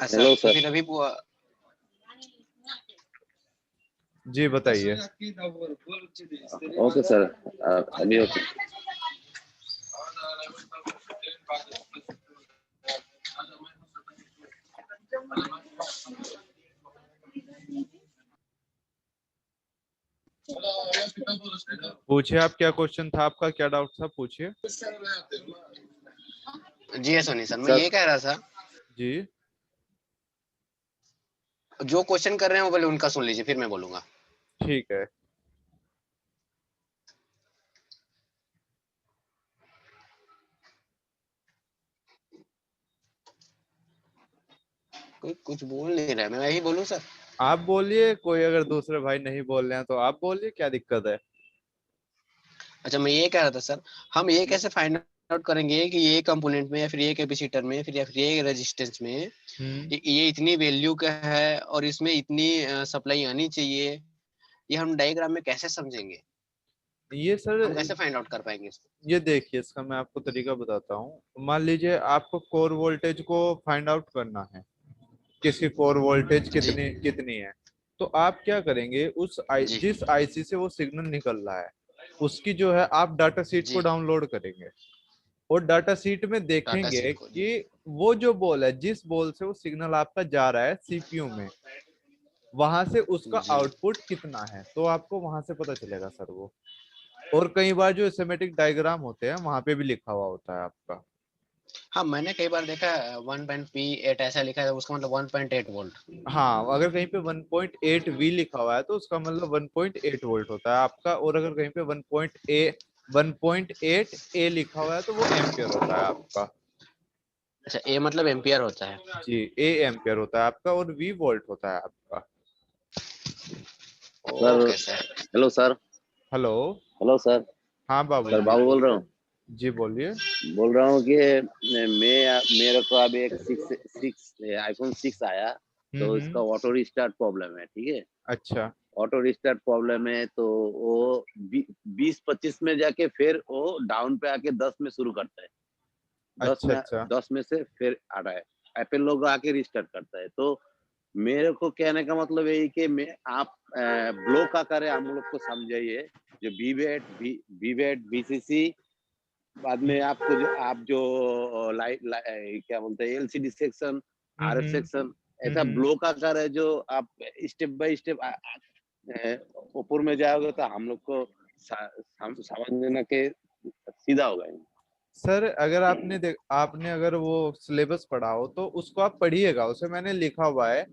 अच्छा हेलो तो सर। फिर अभी जी बताइए। ओके सर, अभी ओके। पूछिए, आप क्या क्वेश्चन था, आपका क्या डाउट था, पूछिए। जी है सोनी सर, मैं सर ये कह रहा था, जी जो क्वेश्चन कर रहे हैं वो पहले उनका सुन लीजिए, फिर मैं बोलूंगा। ठीक है। कोई कुछ बोल नहीं रहा है, मैं ही बोलूं सर? आप बोलिए, कोई अगर दूसरे भाई नहीं बोल रहे हैं तो आप बोलिए, क्या दिक्कत है। अच्छा मैं ये कह रहा था सर, हम ये कैसे फाइंड आउट करेंगे कि ये कंपोनेंट में या फिर ये कैपेसिटर में फिर या फिर ये रेजिस्टेंस में हम्म ये इतनी वैल्यू का है और इसमें इतनी सप्लाई आनी चाहिए, ये हम डायग्राम में कैसे समझेंगे? ये सर, हम कैसे फाइंड आउट कर पाएंगे इसको? ये देखिए, इसका मैं आपको तरीका बताता हूँ। मान लीजिए आपको कोर वोल्टेज को फाइंड आउट करना है, किसकी कोर वोल्टेज जी कितनी कितनी है। तो आप क्या करेंगे, जी जिस आईसी से वो सिग्नल निकल रहा है उसकी जो है आप डाटा शीट को जी। डाउनलोड करेंगे। और डाटा शीट में टाटा देखेंगे सीट को जी। कि वो जो बॉल है, जिस बॉल से वो सिग्नल आपका जा रहा है सीपीयू में, वहां से उसका जी आउटपुट कितना है, तो आपको वहां से पता चलेगा सर वो। और कई बार जो स्कीमेटिक डायग्राम होते हैं वहां पे भी लिखा हुआ होता है आपका। हाँ, मैंने कई बार देखा है 1.P8 ऐसा लिखा है, उसका मतलब 1.8 वोल्ट। हाँ, अगर कहीं पे 1.8 वी लिखा हुआ है तो उसका मतलब 1.8 वोल्ट होता है आपका। और अगर कहीं पे 1.8 ए लिखा हुआ है तो वो एम्पियर होता है आपका। अच्छा, ए मतलब एम्पियर होता है? जी, ए एम्पियर होता है आपका और वी वोल्ट होता है आपका। Sir, okay sir. Hello sir. Hello. Hello sir. हाँ बाबू सर जी। बाबू बोल रहा हूँ। जी बोलिए। बोल रहा हूँ कि मेरे को अभी एक सिक्स सिक्स आईफोन 6 आया। तो इसका हम्म। ऑटो रिस्टार्ट प्रॉब्लम है, ठीक है। अच्छा ऑटो रिस्टार्ट प्रॉब्लम है तो वो 20-25 में जाके फिर वो डाउन पे आके 10 में शुरू करता है। दस अच्छा में अच्छा। 10 में से फिर आ रहा है। एप्पल लोग आके रिस्टार्ट करता है। तो मेरे को कहने का मतलब यही कि मैं आप ब्लॉक का करें, हम लोग को समझाइए। जो बीवेट बीसीसी, बाद में आपको जो आप जो क्या बोलते हैं, एलसीडी सेक्शन, आरएफ हम्म सेक्शन, ऐसा हम्म। ब्लॉक आकार है जो आप स्टेप बाय स्टेप ऊपर में जाओगे तो हम लोग को समझने के सीधा होगा। सर अगर आपने अगर वो सिलेबस पढ़ा हो तो उसको आप पढ़िएगा, उसे मैंने लिखा हुआ है।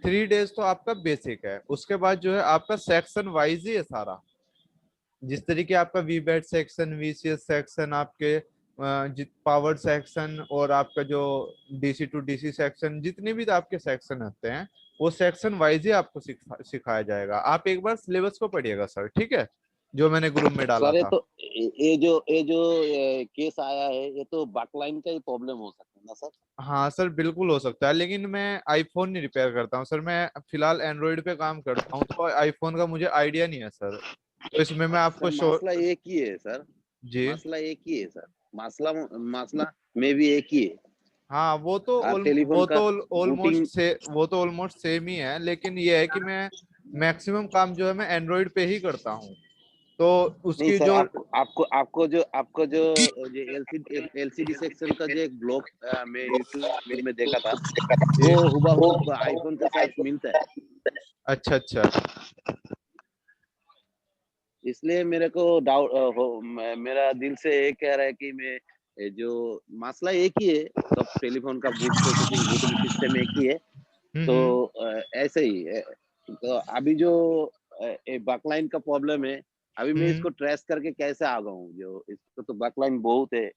3 डेज तो आपका बेसिक है, उसके बाद जो है आपका सेक्शन वाइज ही है सारा। जिस तरीके आपका वीबैट सेक्शन, वीसीएस सेक्शन, आपके पावर सेक्शन, और आपका जो डीसी टू डीसी सेक्शन, जितने भी आपके सेक्शन होते हैं वो सेक्शन वाइज ही आपको सिखाया जाएगा। आप एक बार सिलेबस को पढ़िएगा सर, ठीक है, जो मैंने ग्रुप में डाला सर, ये था। तो ये जो केस आया है, ये तो बकलाइन का ही प्रॉब्लम हो सकता है ना सर? हाँ सर, बिल्कुल हो सकता है, लेकिन मैं आईफोन नहीं रिपेयर करता हूँ सर, मैं फिलहाल एंड्रॉइड पे काम करता हूँ, तो आईफोन का मुझे आइडिया नहीं है सर। तो इसमें मैं सर आपको मसला एक ही है सर। जी। मसला एक ही है सर। मसला मसला में भी एक ही है। हाँ हर टेलीफोन वो का तो बूटिंग। ऑलमोस्ट सेम ही है, लेकिन ये है कि मैं मैक्सिमम काम जो है मैं एंड्रॉइड पे ही करता हूँ। तो नहीं उसकी सर, जो आपको जो एलसीडी सेक्शन का जो एक ब्लॉक मैं यूट्यूब में देखा था, जी। वो हुबहू आईफोन के साथ मिलता है। अच्छा अच्छा। इसलिए मेरे को डाउट मेरा दिल से ये कह रहा है कि मैं जो मसला एक ही है। सब टेलीफोन का बूट प्रोसेसिंग बूटिंग सिस्टम एक ही है। तो हम्म। ऐसे ही तो अभी जो बकलाइन का प्रॉब्लम है, अभी मैं हम्म। इसको ट्रेस करके कैसे आ गया हूँ? जो इसको तो बकलाइन बहुत है।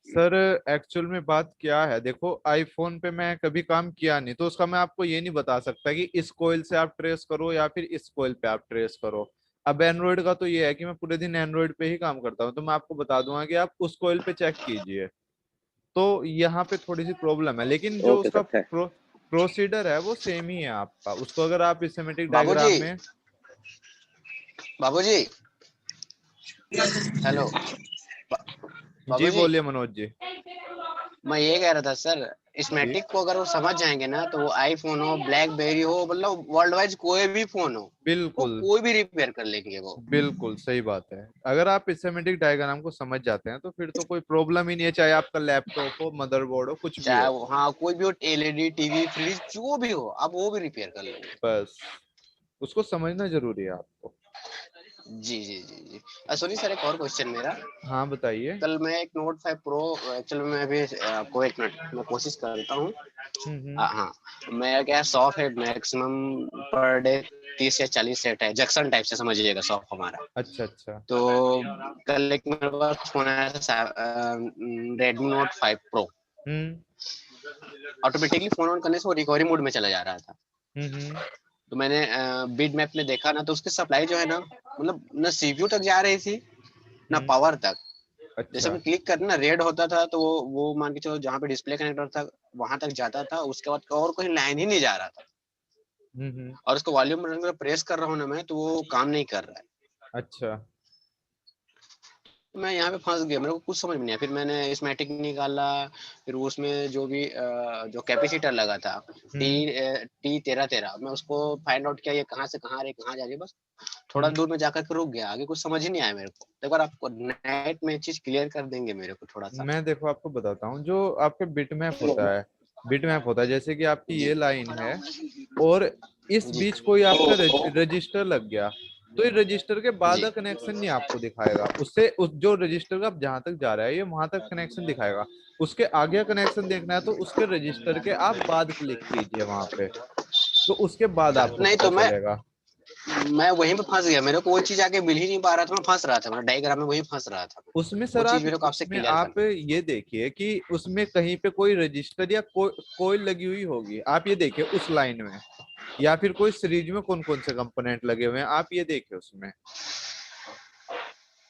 सर एक्चुअल में बात क्या है, देखो आईफोन पे मैं कभी काम किया नहीं, तो उसका मैं आपको ये नहीं बता सकता कि इस कोयल से आप ट्रेस करो या फिर इस कोयल पे आप ट्रेस करो। अब एंड्रॉइड का तो ये है कि मैं पूरे दिन एंड्रॉइड पे ही काम करता हूँ, तो मैं आपको बता दूंगा कि आप उस कोयल पे चेक कीजिए। तो यहाँ पे थोड़ी सी प्रॉब्लम है, लेकिन जो ओके उसका सर, थे। प्रोसीडर है वो सेम ही है आपका। उसको अगर आप इस सिमेट्रिक बाबूजी, डायग्राम में। बाबूजी, हेलो, जी बाबूजी, बोलिए मनोज जी। मैं ये कह रहा था सर, स्मेटिक को अगर वो समझ जाएंगे ना, तो वो आईफोन हो, ब्लैकबेरी हो, मतलब वर्ल्ड वाइज कोई भी फोन हो, वो बिल्कुल कोई भी रिपेयर कर लेंगे वो। बिल्कुल सही बात है। अगर आप सिस्टमेटिक डायग्राम को समझ जाते हैं तो फिर तो कोई प्रॉब्लम ही नहीं है, चाहे आपका लैपटॉप हो, मदरबोर्ड हो, कुछ भी चाहे हो। वो, हाँ, कोई भी हो, एलईडी टीवी फ्रिज जो भी हो, आप वो भी रिपेयर कर लेंगे। बस उसको समझना जरूरी है आपको। जी जी जी जी। सुनिए सर, एक और क्वेश्चन मेरा। हाँ बताइए। कल मैं एक नोट 5 प्रो, एक्चुअली मैं अभी आपको एक मिनट मैं कोशिश करता हूँ। हम्म। हाँ, मैं क्या 100 है मैक्सिमम पर डे, 30 या 40 सेट है, जैक्सन टाइप से समझिएगा 100 हमारा। अच्छा अच्छा। तो कल एक मेरे पास फोन आया था, Redmi note 5 pro. Hmm automatically phone on करने से वो रिकवरी मोड में चला जा रहा था। हम्म। तो मैंने बिट मैप में देखा ना, तो उसकी सप्लाई जो है ना, मतलब न सीपीयू तक जा रही थी, ना हम्म। पावर तक। जैसे अच्छा। मैं क्लिक करना ना, रेड होता था, तो वो मान के चलो जहाँ पे डिस्प्ले कनेक्टर था वहां तक जाता था, उसके बाद और कोई लाइन ही नहीं जा रहा था। हम्म। और उसको वॉल्यूम बटन प्रेस कर रहा हूँ ना मैं, तो वो काम नहीं कर रहा है। अच्छा। तो मैं यहाँ पे फंस गया, मेरे को कुछ समझ में नहीं आया। फिर मैंने स्मेटिक निकाला, फिर उसमें जो भी जो कैपेसिटर लगा था, हम्म टी 1313, मैं उसको फाइंड आउट किया, ये कहाँ से कहाँ रही, कहाँ जा रही है। बस थोड़ा हम्म। दूर में जाकर के रुक गया, आगे कुछ समझ ही नहीं आया मेरे को। एक बार आपको नेट में चीज क्लियर कर देंगे मेरे को थोड़ा सा। मैं देखो आपको बताता हूँ, जो आपके बिटमैप होता है, बिटमैप होता है जैसे कि आपकी जी ये लाइन है और इस जी बीच कोई आपका रजिस्टर लग गया, तो ये रजिस्टर के बाद जी का कनेक्शन नहीं आपको दिखाएगा, उससे उस जो रजिस्टर का जहां तक जा रहा है ये वहां तक कनेक्शन दिखाएगा। उसके आगे कनेक्शन देखना है तो उसके रजिस्टर के आप बाद क्लिक कीजिए वहां पे, तो उसके बाद सर आपको नहीं, पता तो चलेगा। मैं वहीं पे फंस गया, मेरे को वो चीज आगे मिल ही नहीं पा रहा था, मैं फंस रहा था, मैं डायग्राम में वहीं फंस रहा था। उसमें वो सर चीज आप मेरे को आपसे उसमें क्लियर आप करना। ये देखिए कि उसमें कहीं पे कोई रजिस्टर या कोई लगी हुई होगी, आप ये देखिए उस लाइन में, या फिर कोई सीरीज में कौन कौन से कंपोनेंट लगे हुए हैं आप ये देखिए उसमें।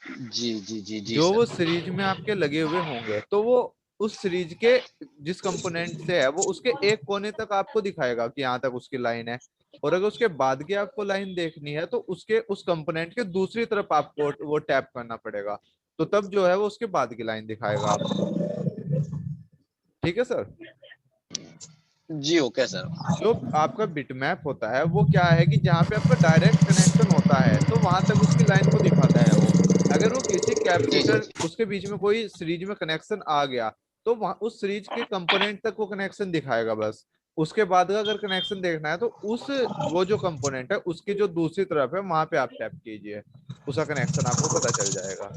जी जी जी जी जो वो सर। सीरीज में आपके लगे हुए होंगे तो वो उस सीरीज के जिस कंपोनेंट से है वो उसके एक कोने तक आपको दिखाएगा कि यहाँ तक उसकी लाइन है। और अगर उसके बाद की आपको लाइन देखनी है तो उसके उस कंपोनेंट के दूसरी तरफ आपको वो टैप करना पड़ेगा, तो तब जो है वो उसके बाद की लाइन दिखाएगा आपको। ठीक है सर। जी ओके सर। जो आपका बिटमैप होता है वो क्या है कि जहाँ पे आपका डायरेक्ट कनेक्शन होता है तो वहां तक उसकी लाइन को दिखाता है वो। अगर वो किसी जी जी कैपेसिटर जी। उसके बीच में कोई सीरीज में कनेक्शन आ गया तो वहां उस सीरीज के कंपोनेंट तक वो कनेक्शन दिखाएगा बस। उसके बाद का अगर कनेक्शन देखना है तो उस वो जो कंपोनेंट है उसकी जो दूसरी तरफ है वहां पे आप टैप कीजिए, उसका कनेक्शन आपको पता चल जाएगा।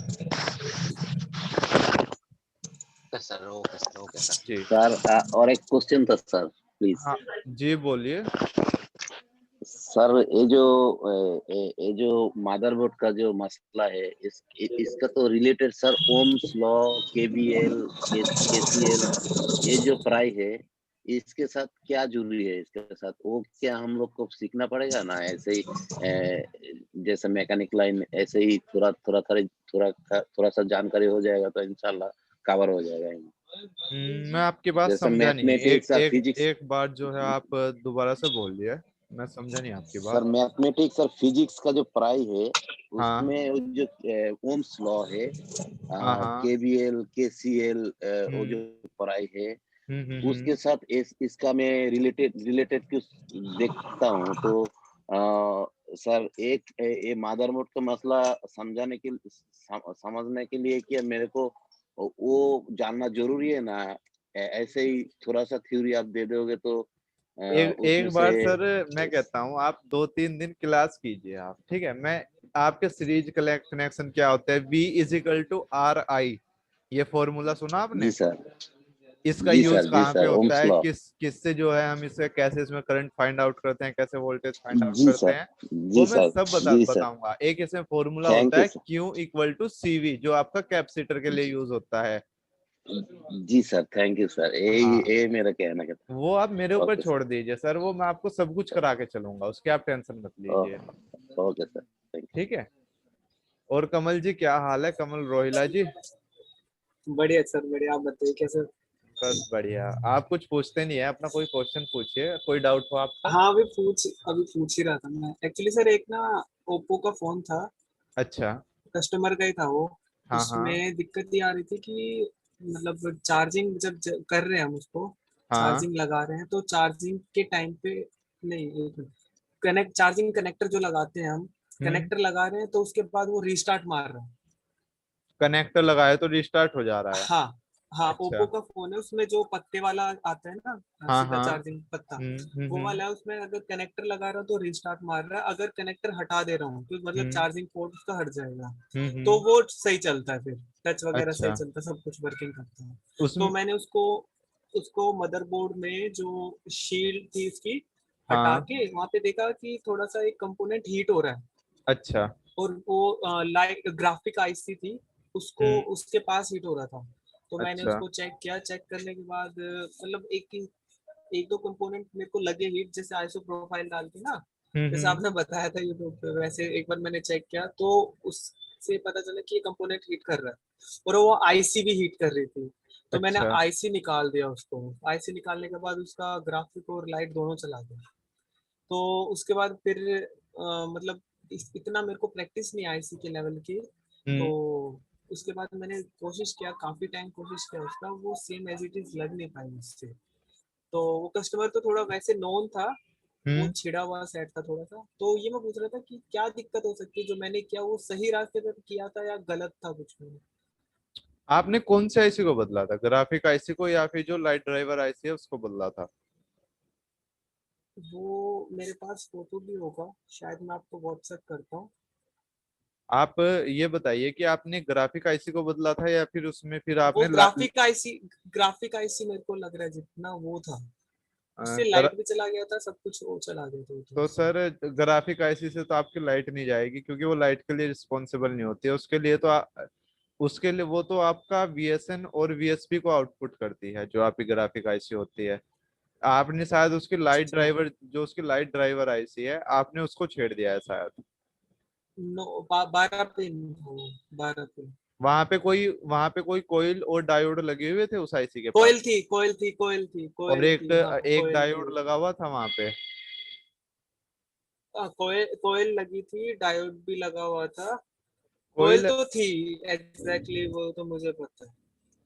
Okay sir, okay sir, okay sir. जी। सर और एक क्वेश्चन था सर, प्लीज। हाँ जी बोलिए। सर ये जो मदरबोर्ड का जो मसला है, इसका तो related sir Ohm's law, KBL, KCL, ये जो पढ़ाई है इसके साथ क्या जुड़ी है, इसके साथ वो क्या हम लोग को सीखना पड़ेगा ना, ऐसे ही जैसे मैकेनिक लाइन ऐसे ही थोड़ा सा जानकारी हो जाएगा तो इंशाल्लाह कवर हो जाएगा। मैं आपकी बात जैसे समझा नहीं, एक मैथमेटिक्स और एक फिजिक्स। एक बार जो है आप दोबारा से बोलिए, मैं समझा नहीं आपकी सर बात। मैथमेटिक्स और फिजिक्स का जो पढ़ाई है हाँ उसमें वो जो ओम्स लॉ है, हाँ हाँ। केबीएल, केसीएल, वो जो हम्म पढ़ाई है हम्म। उसके साथ इसका मैं रिलेटेड कुछ देखता हूँ तो सर एक ये मदरबोर्ड का मसला समझने के लिए क्या मेरे को वो जानना जरूरी है ना, ऐसे ही थोड़ा सा थ्योरी आप दे दोगे तो एक उसमें एक से। बार सर मैं कहता हूँ आप 2-3 दिन क्लास कीजिए आप, ठीक है। मैं आपके सीरीज कनेक्शन क्या होता है, V = RI, ये फॉर्मूला सुना जी आपने? सर। इसका जी यूज सर। जी कहाँ पे सर, होता ओम्स है, लॉ। किससे जो है हम इसे कैसे इसमें करंट फाइंड आउट करते हैं, कैसे वोल्टेज फाइंड आउट जी करते सर। हैं, जी वो मैं सर। सब जी सर। बताऊंगा। एक इसमें फॉर्मूला थैंक होता यू है सर। Q = CV, जो आपका कैपेसिटर के लिए यूज होता है। जी सर, थैंक यू सर, हाँ ये मेरा कहना का वो आप मेरे था। ऊपर ओके छोड़ दीजिए सर, वो मैं आपको सब कुछ करा के चलूंगा, उसकी आप टेंशन मत लीजिए। सर। ओके सर, थैंक ठीक है। और कमल जी क्या हाल है, कमल रोहिला जी? बढ़िया सर, बढ़िया। आप बताइए कैसे? बस बढ़िया। आप कुछ पूछते नहीं है, अपना कोई क्वेश्चन पूछिए, कोई डाउट हो आपको। हाँ, अभी पूछ ही रहा था मैं एक्चुअली सर। एक ना ओप्पो का फोन था, अच्छा। कस्टमर का ही था वो। हाँ हाँ। उसमें दिक्कत ये आ रही थी कि मतलब चार्जिंग जब कर रहे हैं हम उसको, हाँ चार्जिंग लगा रहे हैं, तो चार्जिंग के टाइम पे नहीं, चार्जिंग कनेक्टर जो लगाते हैं हम, कनेक्टर लगा रहे हैं तो उसके बाद वो रीस्टार्ट मार रहा है। कनेक्टर लगाए तो रिस्टार्ट हो जा रहा है। हाँ हाँ, अच्छा। ओप्पो का फोन है, उसमें जो पत्ते वाला आता है ना, हाँ सीधा हाँ। चार्जिंग पत्ता, वो वाला है। उसमें अगर कनेक्टर लगा रहा हूँ तो रिस्टार्ट मार रहा है, अगर कनेक्टर हटा दे रहा हूँ तो मतलब हम्म चार्जिंग पोर्ट उसका हट जाएगा, तो हम्म। वो सही चलता है, फिर टच वगैरह सही अच्छा। चलता है, सब कुछ वर्किंग करता है। तो उसमें। मैंने उसको उसको मदरबोर्ड में जो शील्ड थी उसकी हटा हाँ। के वहां पे देखा कि थोड़ा सा एक कंपोनेंट हीट हो रहा है, अच्छा। और वो लाइट ग्राफिक आईसी थी, उसको हम्म। उसके पास हिट हो रहा था। तो मैंने अच्छा। उसको चेक किया, चेक करने के बाद मतलब एक दो कंपोनेंट मेरे को लगे हिट, जैसे आईएसओ प्रोफाइल डाल के ना, जैसे हम्म। आपने बताया था यूट्यूब पे, वैसे एक बार मैंने चेक किया तो उससे पता चला कि ये कंपोनेंट हीट कर रहा है, और वो आईसी भी हीट कर रही थी। तो मैंने अच्छा। आईसी निकाल दिया उसको, आईसी निकालने के बाद उसका ग्राफिक और लाइट दोनों चला गया। तो उसके बाद फिर मतलब इतना मेरे को प्रैक्टिस नहीं आईसी के लेवल की, तो हम्म उसके बाद मैंने कोशिश किया, काफी टाइम कोशिश किया उसका, वो सेम एज इट इज लग नहीं पाई मुझसे। तो वो कस्टमर तो थोड़ा वैसे नोन था, वो हम्म। छिड़ा हुआ सेट था थोड़ा सा। तो ये मैं पूछ रहा था कि क्या दिक्कत हो सकती है, जो मैंने किया वो सही रास्ते पर किया था या गलत था कुछ में? आपने कौन से आईसी को बदला था, ग्राफिक आईसी को या फिर जो लाइट ड्राइवर आईसी है उसको बदला था? वो मेरे पास फोटो भी होगा, शायद मैं आपको व्हाट्सएप करता हूँ। आप ये बताइए कि आपने ग्राफिक आईसी को बदला था या फिर उसमें फिर वो आपने ग्राफिक आईसी मेरे को लग रहा है जितना वो था, उससे ग्रा, लाइट भी चला गया था, सब कुछ वो चला गया था तो उससे। सर ग्राफिक आईसी से तो आपकी लाइट नहीं जाएगी, क्योंकि वो लाइट के लिए रिस्पॉन्सिबल नहीं होती है। उसके लिए तो उसके लिए वो तो आपका वीएसएन और वीएसपी को आउटपुट करती है, जो आपकी ग्राफिक आईसी होती है। आपने शायद उसकी लाइट अच्छा, ड्राइवर, जो उसकी लाइट ड्राइवर आईसी है, आपने उसको छेड़ दिया है शायद। नो 12 पिन हो, 12 पिन। वहां पे कोई कोयल और डायोड लगे हुए थे उस आईसी के पास, कोयल थी, कोयल थी, कोयल थी, और कोयल एक थी, हाँ एक कोयल डायोड थी। लगा हुआ था वहां पे। हाँ, कोयल कोयल लगी थी, डायोड भी लगा हुआ था। कोयल कोयल। तो थी, एग्जैक्टली वो तो मुझे पता है।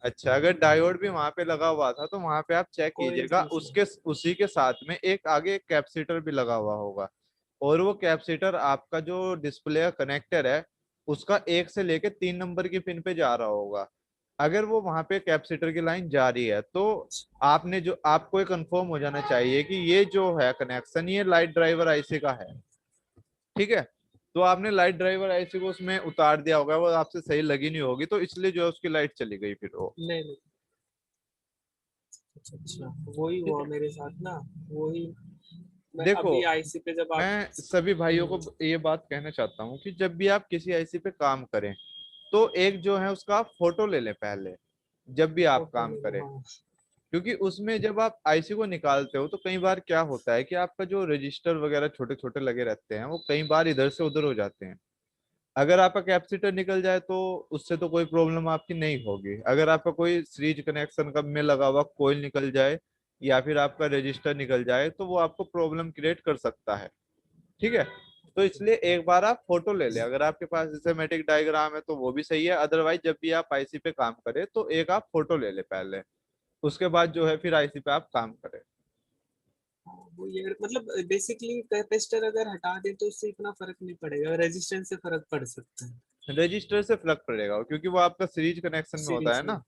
अच्छा, अगर डायोड भी वहां पे लगा हुआ था तो वहां पे आप चेक कोयल कीजिएगा, थी उसमें। उसके उसी के साथ में एक आगे एक कैपेसिटर भी लगा हुआ होगा। और वो कैपेसिटर आपका जो डिस्प्ले का कनेक्टर है, उसका 1 से लेके 3 नंबर की पिन पे जा रहा होगा। अगर वो वहां पे कैपेसिटर की लाइन जा रही है तो आपने जो आपको ये कंफर्म हो जाना चाहिए कि ये जो है कनेक्शन, ये लाइट ड्राइवर आईसी का है। ठीक है। तो आपने लाइट ड्राइवर आईसी को उसमें उतार दिया होगा, वो आपसे सही लगी नहीं होगी, तो इसलिए जो है उसकी लाइट चली गई फिर वो। नहीं नहीं, अच्छा अच्छा, वही ठीक हुआ है। मेरे साथ ना, वही। मैं देखो, अभी आईसी पे जब आप मैं सभी भाइयों हम्म, को ये बात कहना चाहता हूँ कि जब भी आप किसी आईसी पे काम करें तो एक जो है उसका आप फोटो ले लें पहले, जब भी आप फोटो काम ले लो, करें। हाँ। क्योंकि उसमें जब आप आईसी को निकालते हो तो कई बार क्या होता है कि आपका जो रजिस्टर वगैरह छोटे छोटे लगे रहते हैं, वो कई बार इधर से उधर हो जाते हैं। अगर आपका कैपेसिटर निकल जाए तो उससे तो कोई प्रॉब्लम आपकी नहीं होगी। अगर आपका कोई सीरीज कनेक्शन का में लगा हुआ कोयल निकल जाए या फिर आपका रजिस्टर निकल जाए तो वो आपको प्रॉब्लम क्रिएट कर सकता है। ठीक है। तो इसलिए एक बार आप फोटो ले लें, अगर आपके पास सिस्टमेटिक डायग्राम है तो वो भी सही है, अदरवाइज जब भी आप आईसी पे काम करें तो एक आप फोटो ले लें पहले, उसके बाद जो है फिर आईसी पे आप काम करें। हाँ, वो ये मतलब बेसिकली कैपेसिटर अगर हटा दे तो उससे इतना फर्क नहीं पड़ेगा, रेजिस्टेंस से फर्क पड़ सकता है रजिस्टर से फर्क पड़ेगा क्योंकि वो आपका सीरीज कनेक्शन में होता सीरीज है में। ना।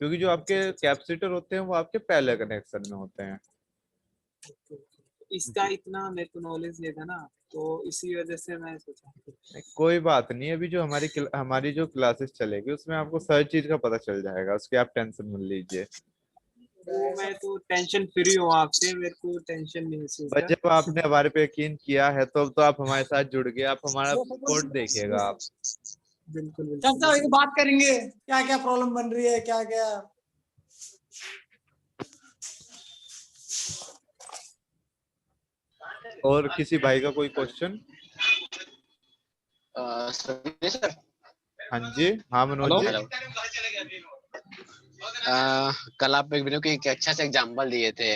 क्योंकि जो अच्छा आपके अच्छा अच्छा अच्छा। कैपेसिटर होते हैं वो आपके पहले कनेक्शन में होते हैं। Okay, okay. इसका जी। इतना मेरे को नॉलेज नहीं था ना, तो इसी वजह से मैं सोचा। नहीं, कोई बात नहीं। अभी जो हमारी जो क्लासेस चलेगी उसमें आपको हर चीज का पता चल जाएगा, उसकी आप टेंशन मत लीजिए। वो मैं तो टेंशन फ्री हूँ आपसे, मेरे को टेंशन नहीं है इस चीज बस का। जब आपने हमारे पे यकीन किया है तो आप हमारे साथ जुड़ गए, आप हमारा सपोर्ट देखिएगा आप। बिल्कुल बिल्कुल चर्चा बिल्कुल। बात करेंगे क्या क्या प्रॉब्लम बन रही है, क्या क्या। और किसी भाई का कोई क्वेश्चन? सर। हाँ जी, हाँ मनोज हेलो जी। हेलो। कल आप एक वीडियो की एक अच्छा से एग्जांपल दिए थे।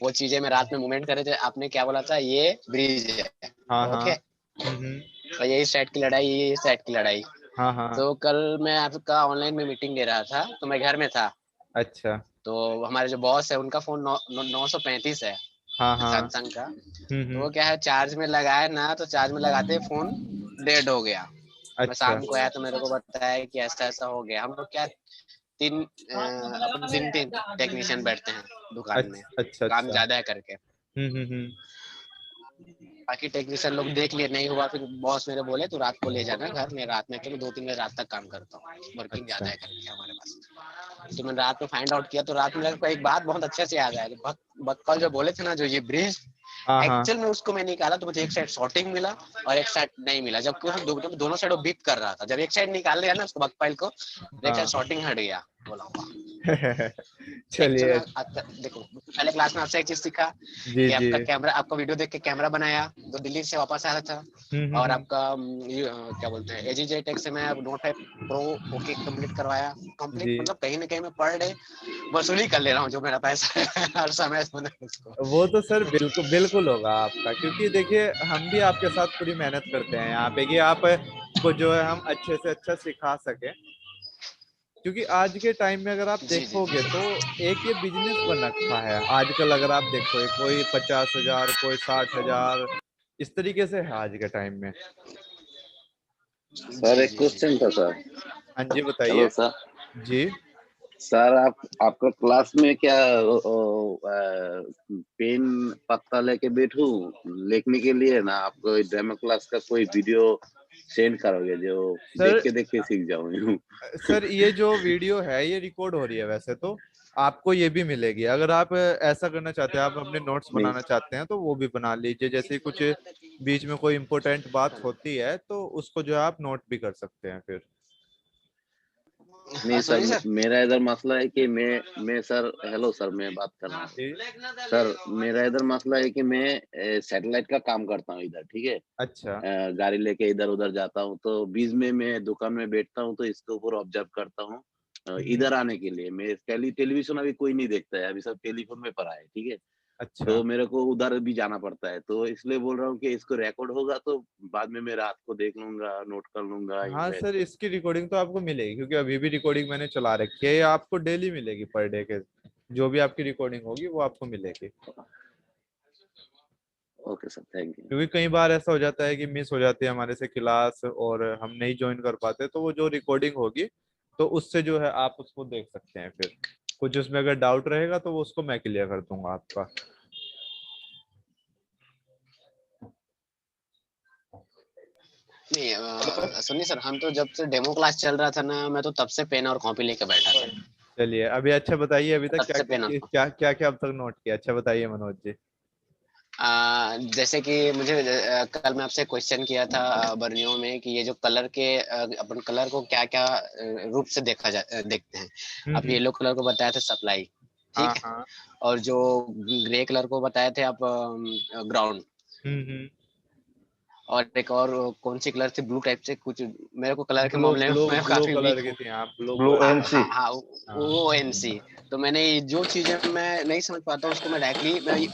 वो चीजें मैं रात में मूवमेंट कर रहे थे, आपने क्या बोला था, ये ब्रिज है। हाँ हाँ। ओके। हम्म। और यही सेट की लड़ाई, यही सेट की लड़ाई। हाँ हाँ। तो कल मैं आपका ऑनलाइन में मीटिंग ले रहा था, तो मैं घर में था। अच्छा। तो हमारे जो बॉस है उनका फोन 935 है, हाँ हाँ। सैमसंग का। तो वो हम्म। क्या है, चार्ज में लगाया ना, तो चार्ज में लगाते ही फोन डेड हो गया। मैं अच्छा शाम को आया तो मेरे को बताया कि ऐसा ऐसा हो गया। हम लोग क्या अपन तीन तीन टेक्नीशियन बैठते हैं दुकान में, अच्छा अच्छा काम अच्छा। ज्यादा है करके। हम्म। बाकी टेक्नीशियन लोग देख लिए, नहीं हुआ फिर बॉस मेरे बोले तू रात को ले जाना घर, मैं रात में अकेले 2-3 बजे रात तक काम करता हूँ, वर्किंग ज्यादा अच्छा। है करके हमारे पास। तो मैंने रात में फाइंड आउट किया, तो रात में मेरे को एक बात बहुत अच्छे से याद आया। बक्कल जो बोले थे ना, जो ये ब्रिज, हाँ हाँ। एक्चुअल में उसको मैं निकाला तो मुझे एक साइड शॉर्टिंग मिला और एक साइड नहीं मिला, जबकि दोनों साइड वो बीप कर रहा था। जब एक साइड निकाल लिया ना उसको बकपाइल को, एक साइड हाँ। शॉर्टिंग हट गया। बोला वाह। एक्चुअल चलिए। में आपका देखो, पहले क्लास में आपसे एक चीज सीखा जी कि जी। आपका कैमरा, आपका वीडियो देख के कैमरा बनाया, जो दिल्ली से वापस आया था। और हम्म। आपका क्या बोलते हैं, एजीजे टेक से मैं नोट 5 प्रो ओके कंप्लीट करवाया। कंप्लीट जी। मतलब कहीं ना कहीं मैं पर डे वसूली कर ले रहा हूँ जो मेरा पैसा है हर समय उसको। वो तो सर बिल्कुल बिल्कुल होगा आपका, क्योंकि देखिए हम भी आपके साथ पूरी मेहनत करते हैं यहाँ पे कि आप को जो है हम अच्छे से अच्छा सिखा सके। क्योंकि आज के टाइम में अगर आप जी जी देखोगे जी तो एक ये बिजनेस बन रखा है आजकल। अगर आप देखो कोई 50,000 कोई 60,000 इस तरीके से है आज के टाइम में। सर जी एक जी जी। क्वेश्चन था सर। हाँ जी हेलो बताइए। सर। जी। सर आपका क्लास में क्या पेन पत्ता लेके बैठूं लिखने के लिए ना, आपको डेमो क्लास का कोई वीडियो सेंड करोगे जो सर देख के सीख जाऊं यूं? सर ये जो वीडियो है ये रिकॉर्ड हो रही है वैसे तो, आपको ये भी मिलेगी। अगर आप ऐसा करना चाहते हैं, आप अपने नोट्स नहीं बनाना चाहते हैं तो वो भी बना लीजिए। जैसे कुछ बीच में कोई इम्पोर्टेंट बात होती है तो उसको जो है आप नोट भी कर सकते हैं फिर। नहीं सर, सुनिए सर। मेरा इधर मसला है कि मैं सर, हेलो सर, मैं बात कर रहा हूँ। जी। सर मेरा इधर मसला है कि मैं सैटेलाइट का काम करता हूँ इधर, ठीक है। अच्छा। गाड़ी लेके इधर उधर जाता हूँ, तो बीच में मैं दुकान में बैठता हूँ तो इसके ऊपर ऑब्जर्व करता हूँ। हम्म। इधर आने के लिए मैं टेलीविजन अभी कोई नहीं देखता है, अभी सब टेलीफोन में पड़ा है, ठीक है। अच्छा। तो मेरे को उधर भी जाना पड़ता है, तो इसलिए बोल रहा हूँ कि इसको रिकॉर्ड होगा तो बाद में मैं रात को देख लूंगा, नोट कर लूंगा हाँ सर वैसे। इसकी रिकॉर्डिंग तो आपको मिलेगी, क्योंकि अभी भी रिकॉर्डिंग मैंने चला रखी है। ये आपको डेली मिलेगी पर डे के, जो भी आपकी रिकॉर्डिंग होगी वो आपको मिलेगी। Okay sir, thank you. क्योंकि कई बार ऐसा हो जाता है कि मिस हो जाती है हमारे से क्लास और हम नहीं ज्वाइन कर पाते, तो वो जो रिकॉर्डिंग होगी तो उससे जो है आप उसको देख सकते हैं फिर। कुछ उसमें अगर डाउट रहेगा तो वो उसको मैं क्लियर कर दूंगा आपका। नहीं हेलो। सुनिए सर, हम तो जब से डेमो क्लास चल रहा था ना, मैं तो तब से पेन और कॉपी लेके बैठा था। चलिए अभी अच्छा बताइए, अभी तक तब क्या से पेन और क्या क्या क्या अब तक नोट किया, अच्छा बताइए मनोज जी। जैसे कि मुझे कल मैं आपसे क्वेश्चन किया था बर्नियों में कि ये जो कलर के अपन कलर को क्या क्या रूप से देखते हैं। आप हम्म। येलो कलर को बताए थे सप्लाई, हाँ ठीक है। हाँ। और जो ग्रे कलर को बताए थे आप ग्राउंड। हम्म। और एक और कौन सी कलर थी, ब्लू टाइप से कुछ, मेरे को कलर के ब्लू मामले में ब्लू मैं ब्लू काफी वीक कलर की हूँ। थी आप, ब्लू ब्लू कलर की एनसी। हाँ थी। हाँ, हाँ। वो एनसी। तो मैंने जो चीजें मैं नहीं समझ पाता उसको मैं डायरेक्टली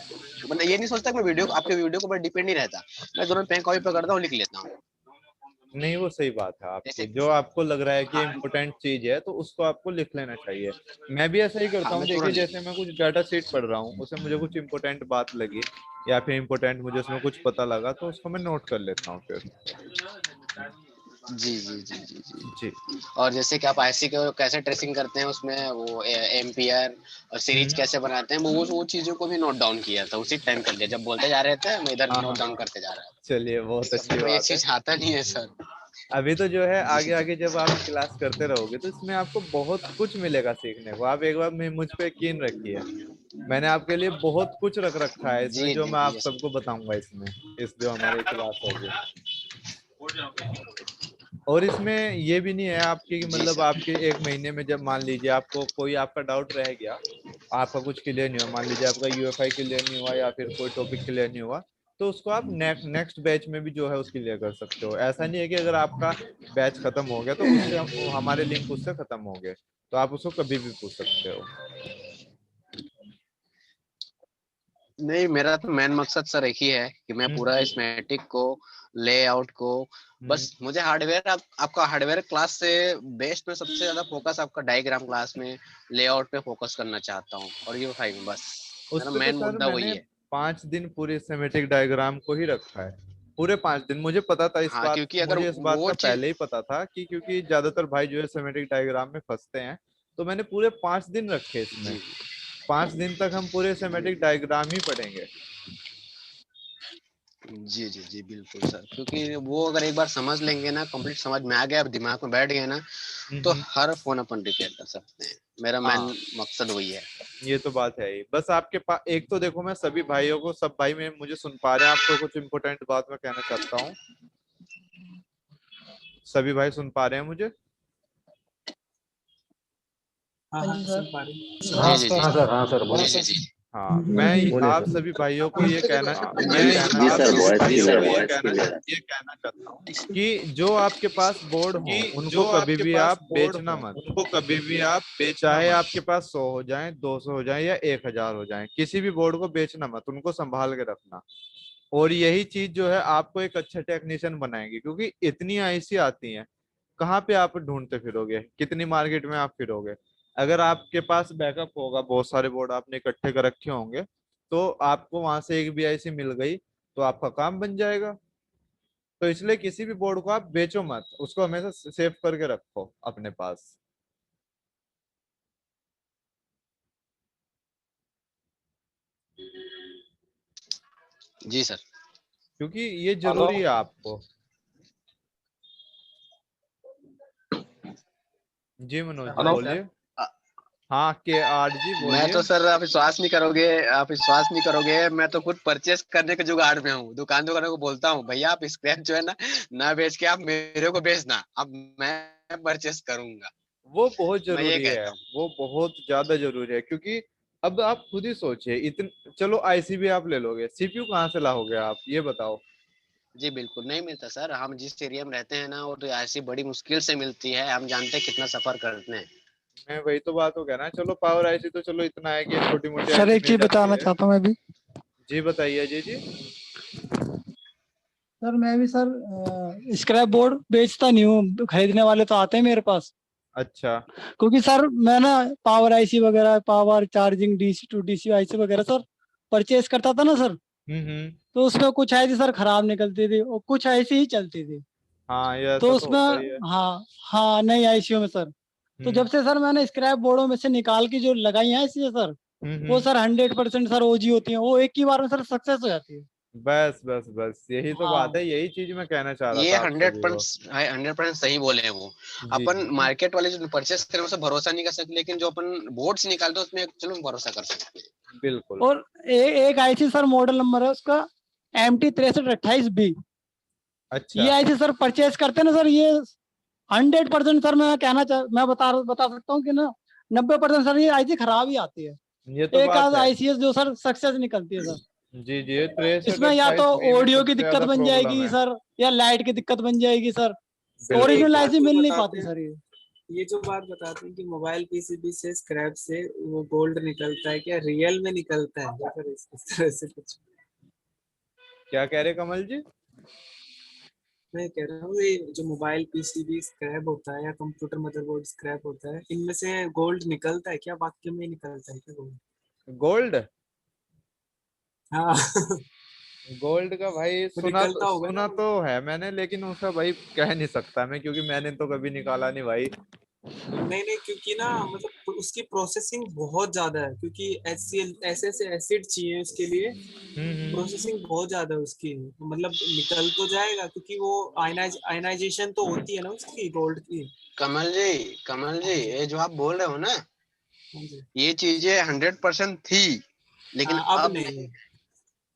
मतलब ये नहीं सोचता कि मैं वीडियो आपके वीडियो के ऊपर डिपेंड नहीं रहता। मैं दोनों पेन कॉपी पकड़ता हूँ, लिख लेता हूँ। नहीं वो सही बात है आपकी, जैसे जो आपको लग रहा है कि हाँ इम्पोर्टेंट चीज है तो उसको आपको लिख लेना चाहिए। मैं भी ऐसा ही करता हाँ, हूँ। मैं देखिए तुरंत लिख जैसे मैं कुछ डाटा शीट पढ़ रहा हूँ, उसे मुझे कुछ इम्पोर्टेंट बात लगी या फिर इम्पोर्टेंट मुझे उसमें कुछ पता लगा तो उसको मैं नोट कर लेता हूँ फिर। जी जी जी जी जी। जी। और जैसे कि आप आईसी को कैसे ट्रेसिंग करते हैं, उसमें वो एम्पियर और सीरीज हम्म। कैसे बनाते हैं, वो चीजों को भी नोट डाउन किया था, उसी टाइम कर लिया। जब बोलते जा रहे थे मैं इधर हाँ नोट डाउन हाँ। करते जा रहा चलिए बहुत था। अच्छी मेरे को ये बात है। चीज आता नहीं है सर। अभी तो जो है जी आगे जी आगे जब आप क्लास करते रहोगे तो इसमें आपको बहुत कुछ मिलेगा सीखने को। आप एक बार मुझ पे यकीन रखिए, मैंने आपके लिए बहुत कुछ रख रखा है इसमें, जी जो जी मैं आप जी सबको बताऊंगा इसमें, इस जो हमारी क्लास होगी। और इसमें ये भी नहीं है आपकी कि जी मतलब सर। आपके एक महीने में जब मान लीजिए आपको कोई आपका डाउट रह गया, आपका कुछ क्लियर नहीं हुआ, मान लीजिए आपका यूएफआई क्लियर नहीं हुआ या फिर कोई टॉपिक क्लियर नहीं हुआ, तो उसको आप नेक्स्ट बैच में भी जो है उसको क्लियर कर सकते हो। ऐसा नहीं है कि अगर आपका बैच खत्म हो गया तो उससे हमारे लिंक उससे खत्म हो गए, तो आप उसको कभी भी पूछ सकते हो। नहीं, मेरा तो मेन मकसद सर एक ही है कि मैं पूरा स्कीमेटिक को, लेआउट को, बस मुझे हार्डवेयर, आपका हार्डवेयर क्लास से बेस्ट में सबसे ज्यादा फोकस आपका डायग्राम क्लास में, लेआउट पे फोकस करना चाहता हूँ, और ये फाइव में बस उस मेरा पे तो मेन सर मुद्दा वही मैंने है। 5 दिन पूरे सेमेटिक डायग्राम को ही रखा है। पूरे 5 दिन मुझे पता था इस हाँ, बात, क्योंकि अगर मुझे इस बात वो का चीज, पहले ही पता था कि क्योंकि ज्यादातर भाई जो है सेमेटिक डायग्राम में फंसते हैं, तो मैंने पूरे 5 दिन रखे इसमें। जी 5 दिन तक हम पूरे सेमेटिक डायग्राम ही पढ़ेंगे। जी जी जी बिल्कुल सर, क्योंकि वो अगर एक बार समझ लेंगे ना, कंप्लीट समझ में आ गया, अब दिमाग में बैठ गया ना, तो हम्म। हर फोन अपन रिपेयर कर सकते हैं। मेरा मेन हाँ, मकसद वही है। ये तो बात है ही। बस आपके पास एक तो देखो, मैं सभी भाइयों को, सब भाई में मुझे सुन पा रहे हैं, आपको कुछ इंपॉर्टेंट बात मैं कहना चाहता हूँ। सभी भाई सुन पा रहे हैं मुझे? हाँ हाँ हाँ जी सुन सर। पा रहे हैं। जी जी जी हाँ सर, हाँ सर, जी बोलो जी सर। जी हाँ, मैं बोलिए आप सर। सभी भाइयों को ये कहना, जी सर, वॉइस क्लियर है। ये कहना चाहता हूँ कि जो आपके पास बोर्ड हो उनको कभी भी आप बेचना मत। उनको कभी भी आप बेचना चाहे मत। आपके पास 100 हो जाए, 200 हो जाए या 1000 हो जाए, किसी भी बोर्ड को बेचना मत, उनको संभाल के रखना। और यही चीज जो है आपको एक अच्छा टेक्नीशियन बनाएगी, क्योंकि इतनी आईसी आती हैं, कहाँ पे आप ढूंढते फिरोगे, कितनी मार्केट में आप फिरोगे। अगर आपके पास बैकअप होगा, बहुत सारे बोर्ड आपने इकट्ठे कर रखे होंगे, तो आपको वहां से एक भी आईसी मिल गई तो आपका काम बन जाएगा। तो इसलिए किसी भी बोर्ड को आप बेचो मत, उसको हमेशा सेव करके रखो अपने पास। जी सर। क्योंकि ये हेलो। जरूरी है आपको। जी मनोज जी हेलो। बोलिए। हाँ, के आर जी मैं बोलिए। तो सर, आप विश्वास नहीं करोगे, आप विश्वास नहीं करोगे, मैं तो खुद परचेस करने के जुगाड़ में हूँ। दुकानदारों को बोलता हूँ, भैया आप स्क्रैप जो है ना, ना बेच के आप मेरे को बेचना, अब मैं परचेस करूंगा। वो बहुत मैं ये जरूरी है, कहता हूँ। वो बहुत ज्यादा जरूरी है, क्योंकि अब आप खुद ही सोचिए, इतन चलो आईसीबी आप ले लोगे, सीपीयू कहाँ से लाओगे आप, ये बताओ। जी बिल्कुल नहीं मिलता सर, हम जिस एरिया में रहते हैं ना, वो तो ऐसी बड़ी मुश्किल से मिलती है, हम जानते हैं कितना सफर करते हैं। मैं वही तो बात हो गया ना, चलो पावर आईसी तो चलो इतना है कि छोटी मोटी सर आईसी एक मिल चीज जाती बताना है। चाहता हूँ मैं भी। जी बताइए जी जी। सर मैं भी सर स्क्रैप बोर्ड बेचता नहीं हूँ, खरीदने वाले तो आते हैं मेरे पास। अच्छा। क्योंकि सर मैं ना पावर आईसी वगैरह, power charging DC to DC IC वगैरह सर परचेज करता था ना सर, हम्म। तो उसमें कुछ आईसी सर खराब निकलती थी और कुछ आईसी ही चलती थी। हाँ, ये तो ऐसा तो उसमें होता ही है। हाँ हाँ नई आईसीओ में सर, तो हम्म जब से सर मैंने स्क्रैप बोर्डों में से निकाल के जो लगाई हैं आईसी सर, वो हम्म। सर 100% सर ओजी होती है, वो एक ही बार में सर सक्सेस हो जाती है। बस बस बस, यही तो बात हाँ है, यही चीज मैं कहना चाह रहा ये था आप हंड्रेड सभी को। परसेंट 100% सही बोले हैं वो। जी अपन जी। मार्केट वाले जो परचेस करें उसे भरोसा नहीं कर सकते, लेकिन जो अपन बोर्ड से निकालते हैं उसमें चलो हम भरोसा कर सकते हैं। बिल्कुल। और एक आईसी सर मॉडल नंबर है उसका MT6328B। ये अच्छा। आईसी सर परचेज करते हैं ना सर, ये 100% सर मैं बता सकता हूँ कि ना 90% सर ये आईसी खराब ही आती है। ये तो एक बात आध है। आईसीएस जो सर सक्सेस निकलती है सर। जी जी, ये 63 इसमें या तो 28B में ऑडियो की सबसे दिक्कत ज्यादा बन प्रॉब्लम जाएगी है। सर, या लाइट की दिक्कत बन जाएगी सर, सर एक ओरिजिनल बात आईसी वो मिल नहीं बताते पाती हैं, सर ये जो बात बताते हैं कि मोबाइल पीसीबी से स्क्रैप से वो गोल्ड निकलता है, क्या रियल में निकलता है या फिर इस तरह से कुछ? क्या कह रहे कमल जी? मैं कह रहा हूँ ये जो मोबाइल पीसीबी स्क्रैप होता है या कंप्यूटर मदरबोर्ड स्क्रैप होता है, इनमें से गोल्ड निकलता है क्या? वाकई में निकलता है क्या गोल्ड? गोल्ड? हाँ गोल्ड का भाई वो निकलता होगा ना सुना तो है मैंने, लेकिन उसका भाई कह नहीं सकता मैं, क्योंकि मैंने तो कभी निकाला नहीं भाई। नहीं नहीं, क्योंकि ना मतलब उसकी प्रोसेसिंग बहुत ज्यादा है, क्योंकि HCl ऐसे ऐसे एसिड चाहिए उसके लिए, हम्म। प्रोसेसिंग बहुत ज्यादा है उसकी। मतलब निकल तो जाएगा, क्योंकि वो आयनाइजेशन तो होती है ना उसकी गोल्ड की। कमल हाँ जी, जी ये जो आप बोल रहे हो ना, हाँ जी। ये चीजें 100% थी, लेकिन हाँ अब अब नहीं नहीं। है।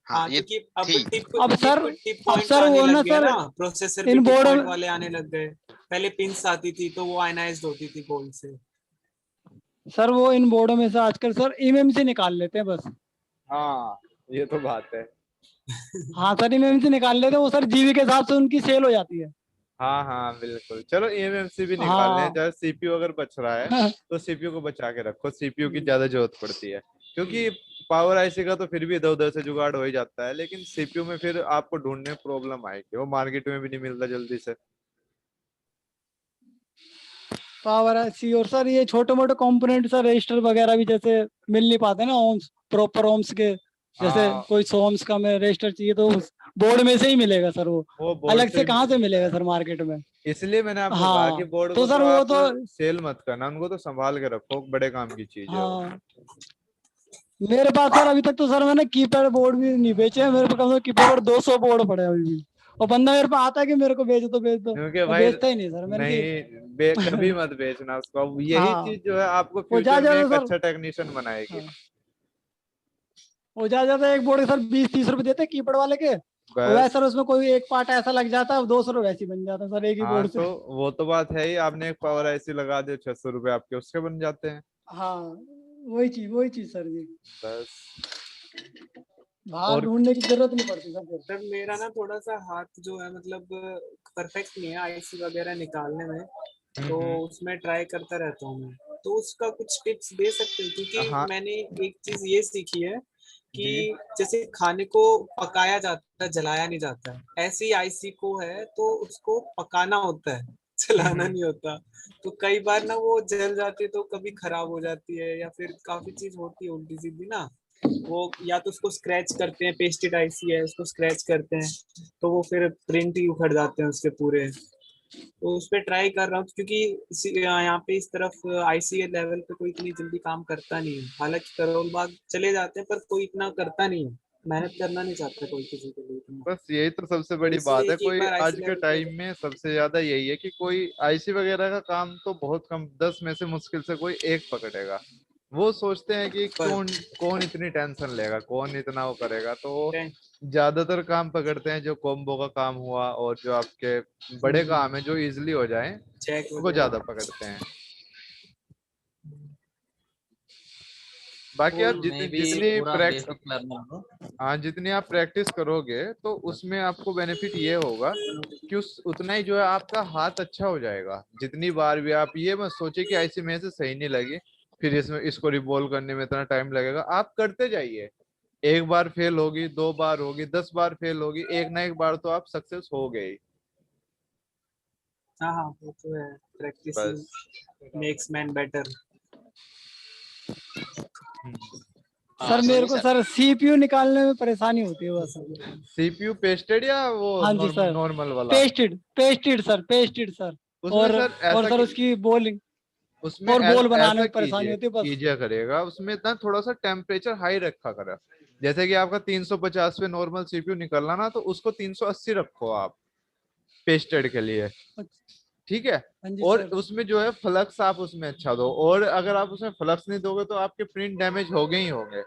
हाँ, हाँ ये क्योंकि अब थी। टिप अब सर, टिप टिप पॉइंट आने वो लग ना गया सर ना, प्रोसेसर भी इन टिप बोर्डों पॉइंट में, वाले आने लग गए। पहले पिंस आती थी तो वो आयनाइज्ड होती थी गोल्ड से। सर वो इन बोर्डों में से आजकल सर एमएमसी निकाल लेते हैं बस। हाँ, ये तो बात है। हाँ सर एमएमसी निकाल लेते हैं, वो सर जीबी के हिसाब से उनकी सेल हो जाती है। हाँ हाँ बिल्कुल, चलो एमएमसी भी निकाल लें, हाँ चाहे सीपीयू अगर बच रहा है तो सीपीयू को बचा के रखो, सीपीयू की हम्म, ज्यादा जरूरत पड़ती है, क्योंकि पावर आईसी का तो फिर भी इधर उधर से जुगाड़ हो ही जाता है, लेकिन सीपीयू में फिर आपको ढूंढने में प्रॉब्लम आएगी, वो मार्केट में भी नहीं मिलता जल्दी से। पावर आईसी और सर ये छोटे मोटे कंपोनेंट सर रजिस्टर वगैरह भी जैसे मिल नहीं पाते ना ओम्स, प्रॉपर ओम्स के, जैसे हाँ, कोई 100 ओम्स का में रजिस्टर चाहिए तो उस बोर्ड में से ही मिलेगा सर, वो बोर्ड अलग से ही कहाँ से मिलेगा। मिलेगा सर मार्केट में। इसलिए मैंने आपको कहा कि हाँ बोर्ड तो को सर तो वो आप तो, सेल मत करना, उनको तो संभाल के रखो, बड़े काम की चीज है वो। हाँ मेरे पास सर अभी तक तो सर मैंने कीपैड बोर्ड भी नहीं बेचे हैं, मेरे पास कम से कम कीपैड 200 बोर्ड पड़े हैं अभी भी, और बंदा मेरे पास आता है कि मेरे को बेच दो बेच दो, क्योंकि मैं भाई बेचता ही नहीं सर मैंने नहीं कभी मत बेचना उसको, यही हाँ चीज जो है आपको वो जा फ्यूचर में जाता एक सर, अच्छा टेक्नीशियन बनाएगी। हाँ वो जा जाता एक बोर्ड के सर 20-30 रुपए देते कीपैड वाले के, और वैसे बस। सर उसमें कोई एक पार्ट ऐसा लग जाता है 200 रुपए वैसे ही बन जाता है सर एक ही हाँ बोर्ड से। तो वो तो बात है ही, आपने एक पावर आईसी लगा दिया, 600 रुपये आपके उसके बन जाते हैं। हाँ वही चीज सर जी, बस। बाहर और ढूंढने की जरूरत नहीं पड़ती सर फिर। सर मेरा ना थोड़ा सा हाथ जो है मतलब परफेक्ट नहीं है आईसी वगैरह निकालने में, तो उसमें ट्राई करता रहता हूँ मैं, तो उसका कुछ टिप्स दे सकते हो? क्योंकि हाँ मैंने एक चीज ये सीखी है कि जी, जैसे खाने को पकाया जाता है जलाया नहीं जाता है, ऐसे ही आईसी को है तो उसको पकाना होता है जलाना नहीं होता। तो कई बार ना वो जल जाती है तो कभी खराब हो जाती है, या फिर काफी चीज होती है उल्टी सीधी ना, वो या तो उसको स्क्रैच करते हैं, पेस्टेड आईसी है उसको स्क्रैच करते हैं तो वो फिर प्रिंट ही उखड़ जाते हैं उसके पूरे। तो उस पर ट्राई कर रहा हूँ क्योंकि यहाँ पे इस तरफ आईसी के लेवल पे कोई इतनी जल्दी काम करता नहीं है, हालांकि करोल बाग चले जाते हैं पर कोई इतना करता नहीं है, मेहनत करना नहीं चाहता कोई किसी के लिए इतना। बस यही तो सबसे तो बड़ी बात इसलिए है, कि एक कोई बार आज आईसी के लेवल पे, टाइम में सबसे ज्यादा यही है कि कोई आईसी वगैरह का काम तो बहुत कम, 10 में से मुश्किल से कोई एक पकड़ेगा। वो सोचते हैं कि पर कौन इतनी टेंशन लेगा, कौन इतना वो करेगा, तो वो ज्यादातर काम पकड़ते हैं जो कॉम्बो का काम हुआ, और जो आपके बड़े काम है जो इजिली हो जाए चेक वो ज्यादा वगैरह। पकड़ते हैं। बाकी आप मैं भी जितनी पूरा प्रैक्टिस, बेसिक लर्नर हूँ। हाँ जितनी आप प्रैक्टिस करोगे तो उसमें आपको बेनिफिट ये होगा कि उतना ही जो है आपका हाथ अच्छा हो जाएगा। जितनी बार भी आप ये मत सोचिए कि ऐसी में से सही नहीं लगी, फिर इसमें इसको रिवॉल्व करने में इतना टाइम लगेगा, आप करते जाइए। एक बार फेल होगी, 2 बार होगी, 10 बार फेल होगी, एक ना एक बार तो आप सक्सेस हो गए। हाँ हाँ वो तो है, प्रैक्टिस बस। Makes man better. सर मेरे सोनी को सर, सर सीपीयू निकालने में परेशानी होती है बस। सीपीयू पेस्टेड या वो हाँ जी सर, नॉर्मल वाला? Pasted sir. उसमें सर और ऐसा सर उसकी बॉलिंग उसमें और बॉल बनाने ऐसा में परेशानी कीजिए होती है बस। कीजिए करेगा, उसमें ना थोड़ा सा टेम्परेचर हाई रखा करेगा। जैसे कि आपका 350 पे नॉर्मल सीपीयू निकलना ना, तो उसको 380 रखो आप पेस्टेड के लिए, ठीक है। हाँ जी और सर। उसमें जो है फ्लक्स आप उसमें अच्छा दो, और अगर आप उसमें फ्लक्स नहीं दोगे तो आपके प्रिंट डैमेज होंगे ही होंगे।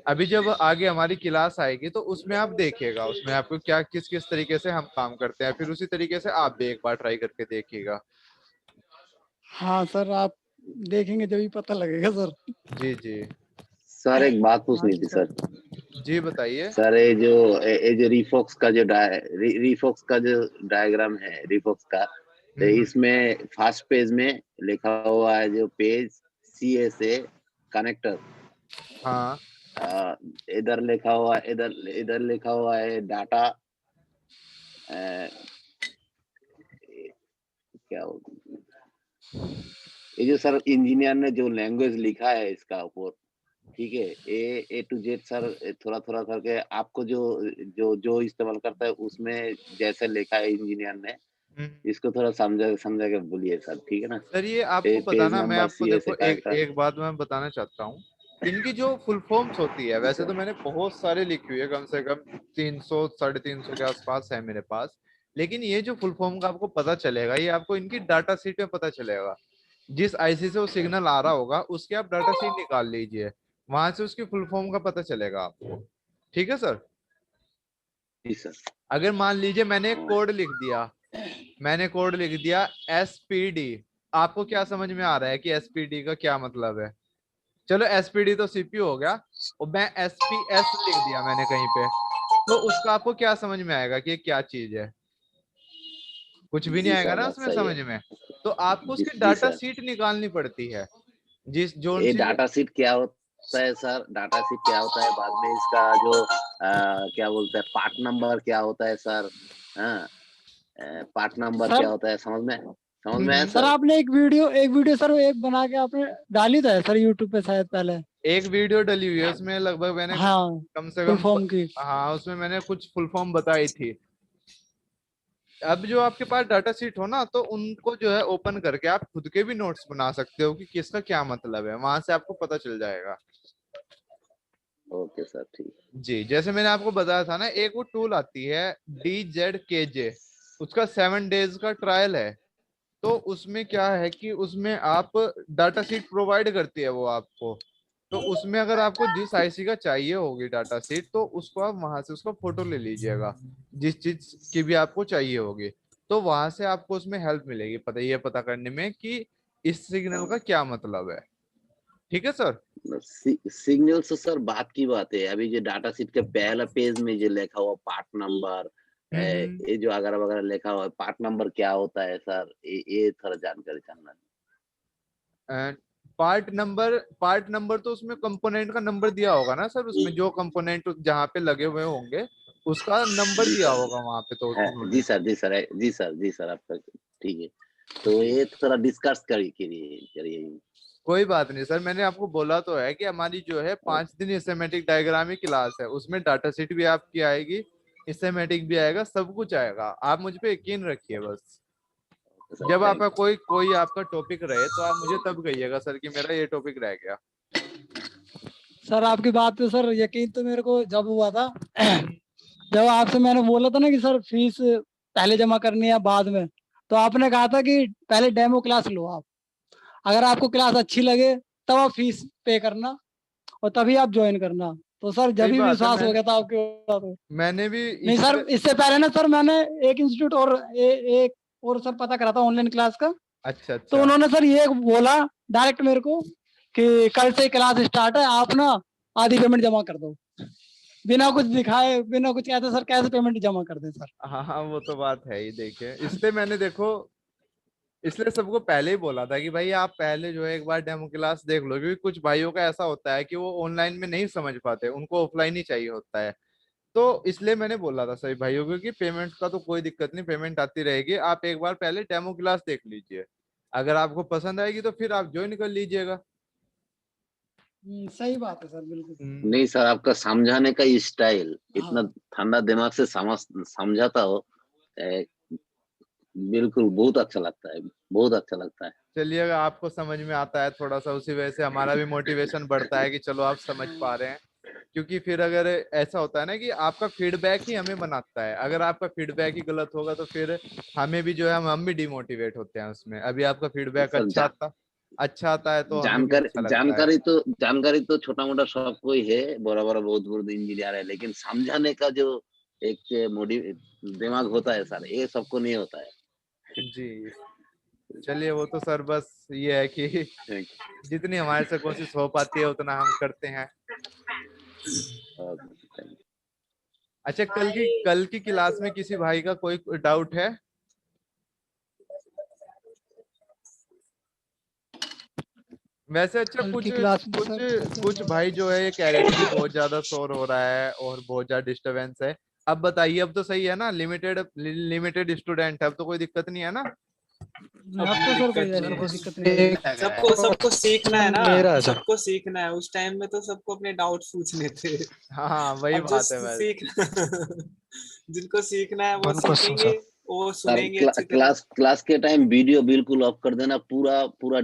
अभी जब आगे हमारी क्लास आएगी तो उसमें आप देखिएगा, उसमें आपको क्या किस किस तरीके से हम काम करते हैं, फिर उसी तरीके से आप भी एक बार ट्राई करके देखिएगा। हाँ सर आप देखेंगे जब ही पता लगेगा सर। जी जी। सर एक बात हाँ पूछनी जी थी सर। सर। जी बताइए। सर ये जो रिफॉक्स का जो डायग्राम है रिफॉक्स का, तो इसमें फर्स्ट पेज में लिखा हुआ है जो पेज CSA कनेक्टर, हाँ इधर लिखा हुआ इधर लिखा हुआ है डाटा, क्या ये जो सर इंजीनियर ने जो लैंग्वेज लिखा है इसका ऊपर, ठीक है, ए टू जेड सर, थोड़ा थोड़ा करके आपको जो जो जो इस्तेमाल करता है उसमें जैसे लिखा है इंजीनियर ने, इसको थोड़ा समझा समझा के बोलिए सर, ठीक है ना। सर ये आपको पता पेज ना, मैं नंबर आपको CSA देखो कनेक्टर। एक बात मैं बताना चाहता हूँ। इनकी जो फुल फॉर्म्स होती है, जी वैसे तो सर। मैंने बहुत सारे लिखी हुई है, कम से कम 300 350 के आसपास है मेरे पास। लेकिन ये जो फुल फॉर्म का आपको पता चलेगा, ये आपको इनकी डाटा शीट में पता चलेगा। जिस आईसी से वो सिग्नल आ रहा होगा उसके आप डाटा शीट निकाल लीजिए, वहां से उसकी फुल फॉर्म का पता चलेगा आपको, ठीक है सर। जी सर। अगर मान लीजिए मैंने एक हाँ। कोड लिख दिया, SPD, आपको क्या समझ में आ रहा है कि SPD का क्या मतलब है? चलो SPD तो सीपीयू हो गया, और मैं SPS लिख दिया मैंने कहीं पे, तो उसका आपको क्या समझ में आएगा कि ये क्या चीज है? कुछ भी नहीं जी आएगा सर ना बात उसमें सही समझ है। में। तो आपको जी उसकी जी डाटा सर। शीट निकालनी पड़ती है, जिस जोन ये सी डाटा शीट क्या हो, होता है सर, डाटा शीट क्या होता है, बाद में इसका जो क्या बोलते हैं पार्ट नंबर क्या होता है सर, हाँ पार्ट नंबर क्या सर होता है, समझ में आया सर सर? आपने एक वीडियो सर एक बना के आपने डाली तो है सर यूट्यूब पे शायद पहले। एक वीडियो डली हुई है, उसमें लगभग मैंने हाँ कम से फुल कम फॉर्म की। हाँ उसमें मैंने कुछ फुल फॉर्म बताई थी। अब जो आपके पास डाटा शीट हो ना, तो उनको जो है ओपन करके आप खुद के भी नोट्स बना सकते हो कि किसका क्या मतलब है, वहां से आपको पता चल जाएगा। ओके सर ठीक। जी, जैसे मैंने आपको बताया था ना, एक वो टूल आती है DZKJ, उसका 7 डेज का ट्रायल है। तो उसमें क्या है कि उसमें आप डाटा शीट प्रोवाइड करती है वो आपको। तो उसमें अगर आपको जिस आईसी का चाहिए होगी डाटा शीट, तो उसको आप वहां से उसका फोटो ले लीजिएगा, जिस चीज की भी आपको चाहिए होगी। तो वहां से आपको उसमें हेल्प मिलेगी ये पता करने में कि इस सिग्नल का क्या मतलब है। ठीक है सर। सिग्नल से सर बात की बात है, अभी जो डाटा शीट के पहला पेज में जो लिखा हुआ पार्ट नंबर, हम्म। ये जो अगर वगैरह लिखा हुआ है पार्ट नंबर क्या होता है सर, ये थोड़ा जानकारी जानना है। पार्ट नंबर तो उसमें कंपोनेंट का नंबर दिया होगा ना सर, उसमें जो कंपोनेंट जहाँ पे लगे हुए होंगे उसका नंबर जी दिया सर, होगा वहां पे, तो जी उन्होंने। सर, जी सर, जी सर, जी सर, आपका ठीक है। तो जी, ये थोड़ा डिस्कस करिए करिए। कोई बात नहीं सर, मैंने आपको बोला तो है कि हमारी जो है 5 दिन सिस्टेमेटिक डायग्राम की क्लास है, उसमें डाटा शीट भी आपकी आएगी, सिस्टेमेटिक भी आएगा, सब कुछ आएगा, आप मुझ पे यकीन रखिए बस। सर जब थैंक आपका कोई कोई आपका टॉपिक रहे तो आप मुझे तब कहिएगा सर कि मेरा ये टॉपिक रह गया। सर आपकी बात पे सर यकीन तो मेरे को जब हुआ था जब आपसे मैंने बोला था ना कि सर फीस पहले जमा करनी है बाद में, तो आपने कहा था कि पहले डेमो क्लास लो आप, अगर आपको क्लास अच्छी लगे तब आप फीस पे करना और तभी आप ज्वाइन करना। तो सर जब सही ही बात है। विश्वास हो गया था आपके ऊपर तो। मैंने भी नहीं सर इससे इससे पहले ना सर मैंने एक इंस्टीट्यूट और एक और सर पता करा था ऑनलाइन क्लास का। अच्छा तो अच्छा। उन्होंने सर ये बोला डायरेक्ट मेरे को कि कल से क्लास स्टार्ट है, आप ना आधी पेमेंट जमा कर दो। बिना कुछ दिखाए बिना कुछ कहते सर कैसे पेमेंट जमा कर दे सर। हाँ हाँ, वो तो बात है ही। देखिए, इसलिए मैंने देखो, इसलिए सबको पहले ही बोला था कि भाई आप पहले जो है एक बार डेमो क्लास देख लो, क्योंकि कुछ भाइयों का ऐसा होता है कि वो ऑनलाइन में नहीं समझ पाते, उनको ऑफलाइन ही चाहिए होता है। तो इसलिए मैंने बोला था सभी भाइयों को कि पेमेंट का तो कोई दिक्कत नहीं, पेमेंट आती रहेगी, आप एक बार पहले डेमो क्लास देख लीजिए, अगर आपको पसंद आएगी तो फिर आप ज्वाइन कर लीजिएगा। सही बात है सर बिल्कुल। नहीं सर, आपका समझाने का स्टाइल इतना हाँ ठंडा दिमाग से समझाता हो, ए, बिल्कुल बहुत अच्छा लगता है, बहुत अच्छा लगता है। चलिए, अगर आपको समझ में आता है थोड़ा सा, उसी वजह से हमारा भी मोटिवेशन बढ़ता है कि चलो आप समझ पा रहे हैं। क्योंकि फिर अगर ऐसा होता है ना कि आपका फीडबैक ही हमें बनाता है, अगर आपका फीडबैक ही गलत होगा तो फिर हमें भी जो है हम भी डिमोटिवेट होते हैं उसमें। अभी आपका फीडबैक सर अच्छा आता है तो हमें भी जानकारी अच्छा लगता है। जानकारी तो छोटा मोटा सबको ही है, बड़ा बड़ा बहुत बहुत इंजीनियर है, लेकिन समझाने का जो एक मोटी दिमाग होता है सर, ये सबको नहीं होता है। जी, चलिए, वो तो सर बस ये है कि जितनी हमारे से कोशिश हो पाती है उतना हम करते हैं। अच्छा, कल की क्लास में किसी भाई का कोई डाउट है? वैसे अच्छा, कल कुछ की क्लास में कुछ कुछ सर भाई जो है ये कह रहे थे कि बहुत ज्यादा शोर हो रहा है और बहुत ज्यादा डिस्टरबेंस है। अब बताइए, अब तो सही है ना? लिमिटेड स्टूडेंट है, अब तो कोई दिक्कत नहीं है ना? अब अब तो कोई सर कोई दिक्कत ऐसा नहीं कोई है। दिक्कत नहीं है। सबको सीखना है ना, मेरा है सर। सबको सीखना है। उस टाइम में तो सबको अपने डाउट पूछने थे। हाँ हाँ, वही अब जो बात है बस। सीख जिनको सीखना है वो वन क्वेश्चन सीखेंगे, सर। वो सर सुनेंगे अच्छी तरह। क्लास के टाइम वीडियो बिल्कुल ऑफ कर देना, पूरा पूरा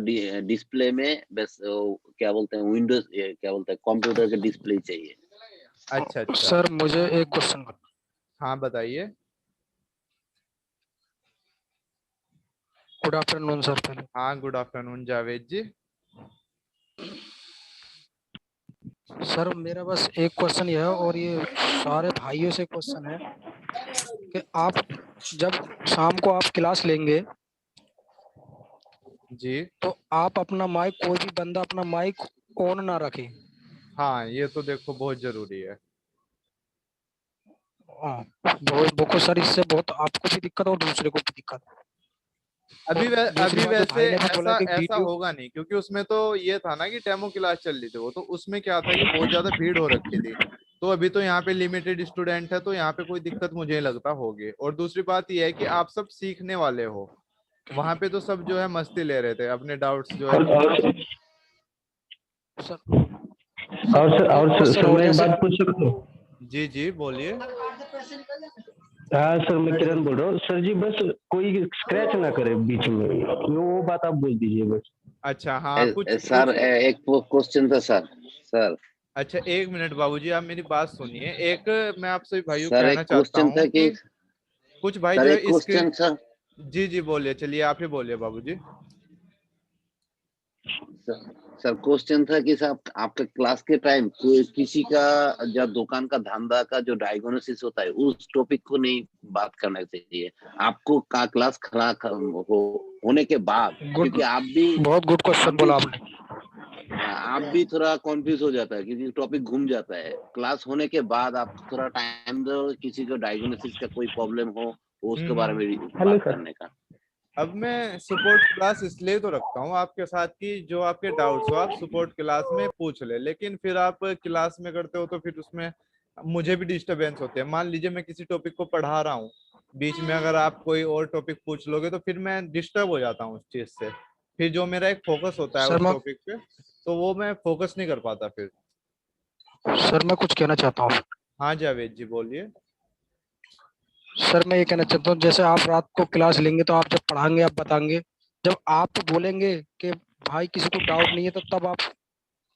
डिस्प्ले में बस क्या बोलते हैं विंडोज, क्या बोलते हैं कंप्यूटर के डिस्प्ले चाहिए। अच्छा अच्छा। सर मुझे एक क्वेश्चन। हाँ बताइए। गुड आफ्टरनून सर पहले। हाँ, गुड आफ्टरनून जावेद जी। सर मेरा बस एक क्वेश्चन यह है और ये सारे भाइयों से क्वेश्चन है कि आप जब शाम को आप क्लास लेंगे जी। तो आप अपना माइक, कोई भी बंदा अपना माइक ऑन ना रखे। हाँ, ये तो देखो बहुत जरूरी है। हाँ, बहुत बहुत सर इससे बहुत आपको भी दिक्कत और दूसरे को भी दिक्कत। अभी दूसरी बात जो वैसे भाई ने भी बोला ऐसा कि ऐसा वीडियो, होगा नहीं, क्योंकि उसमें तो ये था ना कि डेमो क्लास चल रही थी, वो तो उसमें क्या था कि बहुत ज्यादा भीड़ हो रखी थी। तो अभी तो यहाँ पे लिमिटेड स्टूडेंट है, तो यहाँ पे कोई दिक्कत मुझे नहीं लगता होगी। और दूसरी बात ये है कि आप सब सीखने वाले हो, वहां पे तो सब जो है मस्ती ले रहे थे, अपने डाउट्स जो है और सर सर और मैं एक जैसे, बात पूछ सकता हूँ? जी जी बोलिए। हाँ सर, मैं किरण बोल रहा हूँ सर जी। बस कोई स्क्रैच ना करे बीच में, वो बात आप बोल दीजिए बस। अच्छा हाँ, कुछ सर कुछ एक क्वेश्चन था सर। सर अच्छा एक मिनट बाबूजी, आप मेरी बात सुनिए। एक मैं आप सभी भाइयों को सर कहना एक चाहता क्वेश्चन हूँ था कि कि कुछ भाई सर जो एक है स्क्रीन। क्वेश्चन था जी जी बोलिए, चलिए आप ही बोलिए बाबूजी। सर क्वेश्चन था कि सर आपके क्लास के टाइम किसी का जब दुकान का धंधा का जो डायग्नोसिस होता है उस टॉपिक को नहीं बात करना चाहिए आपको का क्लास खड़ा होने के बाद, गुड, क्योंकि बहुत गुड क्वेश्चन बोला आपने। आप भी थोड़ा कंफ्यूज हो जाता है क्योंकि टॉपिक घूम जाता है। क्लास होने के बाद आप थोड़ा टाइम दो किसी को डायग्नोसिस का कोई प्रॉब्लम हो उसके बारे में भी हेलो बात सर। करने का। अब मैं सपोर्ट क्लास इसलिए तो रखता हूँ आपके साथ कि जो आपके डाउट्स हो आप सपोर्ट क्लास में पूछ ले, लेकिन फिर आप क्लास में करते हो तो फिर उसमें मुझे भी डिस्टरबेंस होते हैं। मान लीजिए मैं किसी टॉपिक को पढ़ा रहा हूँ, बीच में अगर आप कोई और टॉपिक पूछ लोगे तो फिर मैं डिस्टर्ब हो जाता हूँ उस चीज से। फिर जो मेरा एक फोकस होता है सर उस मैं टॉपिक पे, तो वो मैं फोकस नहीं कर पाता फिर। सर मैं कुछ कहना चाहता हूँ। हाँ जावेद जी बोलिए। सर मैं ये कहना चाहता हूँ, जैसे आप रात को क्लास लेंगे तो आप जब पढ़ाएंगे आप बताएंगे, जब आप बोलेंगे कि भाई किसी को डाउट नहीं है, तो तब आप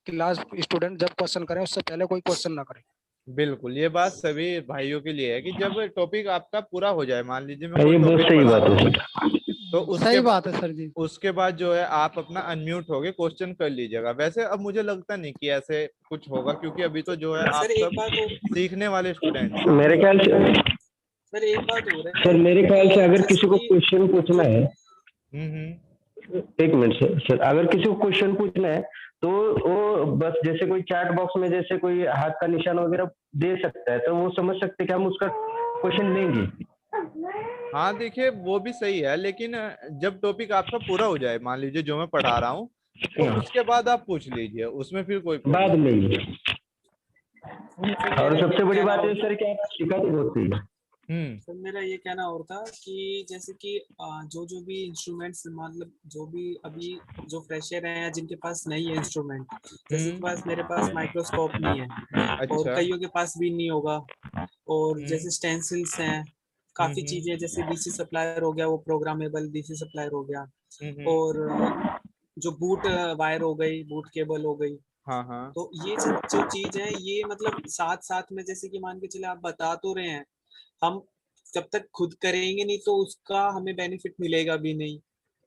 क्लास स्टूडेंट जब क्वेश्चन करें उससे पहले कोई क्वेश्चन ना करें। बिल्कुल, ये बात सभी भाइयों के लिए है कि जब टॉपिक आपका पूरा हो जाए, मान लीजिए मैं कोई ये बहुत टॉपिक सही पढ़ा बात रहा है हूँ, सर। तो उसके सही बात है सर जी। उसके बाद जो है आप अपना अनम्यूट होके क्वेश्चन कर लीजिएगा। वैसे अब मुझे लगता नहीं कि ऐसे कुछ होगा, क्योंकि अभी तो जो है आप सर एक सब बात और, सीखने वाले स्टूडेंट्स हैं। मेरे ख्याल से सर एक बात और है सर, मेरे ख्याल से कि अगर जैसे किसी को कि क्वेश्चन पूछना जो, है, हम्म। एक मिनट सर, अगर किसी को क्वेश्चन पूछना है तो वो बस जैसे कोई चैट बॉक्स में जैसे कोई हाथ का निशान वगैरह दे सकता है, तो वो समझ सकते हैं कि हम उसका क्वेश्चन लेंगे। हाँ देखिए वो भी सही है, लेकिन जब टॉपिक आपका पूरा हो जाए, मान लीजिए जो मैं पढ़ा रहा हूँ, तो हाँ, उसके बाद आप पूछ लीजिए, उसमें फिर कोई बाद प्रॉब्लम में नहीं है। ही। सर और मेरा ये सबसे बड़ी कहना बात और है सर कि आप सिखा तो बहुत सही है। सर मेरा ये कहना और था कि जैसे कि जो जो भी इंस्ट्रूमेंट्स, मतलब जो भी अभी जो फ्रेशर हैं या जिनके पास नहीं है इंस्ट्रूमेंट, जैसे कि हम्म। मेरे पास माइक्रोस्कोप नहीं है और अच्छा। कईयों के पास भी नहीं होगा, और हम्म जैसे स्टेंसिल्स हैं, काफी हम्म चीजें, जैसे डीसी सप्लायर हो गया, वो प्रोग्रामेबल डीसी सप्लायर हो गया, हम्म। और जो बूट वायर हो गई, बूट केबल हो गई। हाँ हाँ। तो ये जो चीज है, ये मतलब साथ साथ में, जैसे कि मान के चले आप बता तो रहे हैं, हम जब तक खुद करेंगे नहीं तो उसका हमें बेनिफिट मिलेगा भी नहीं।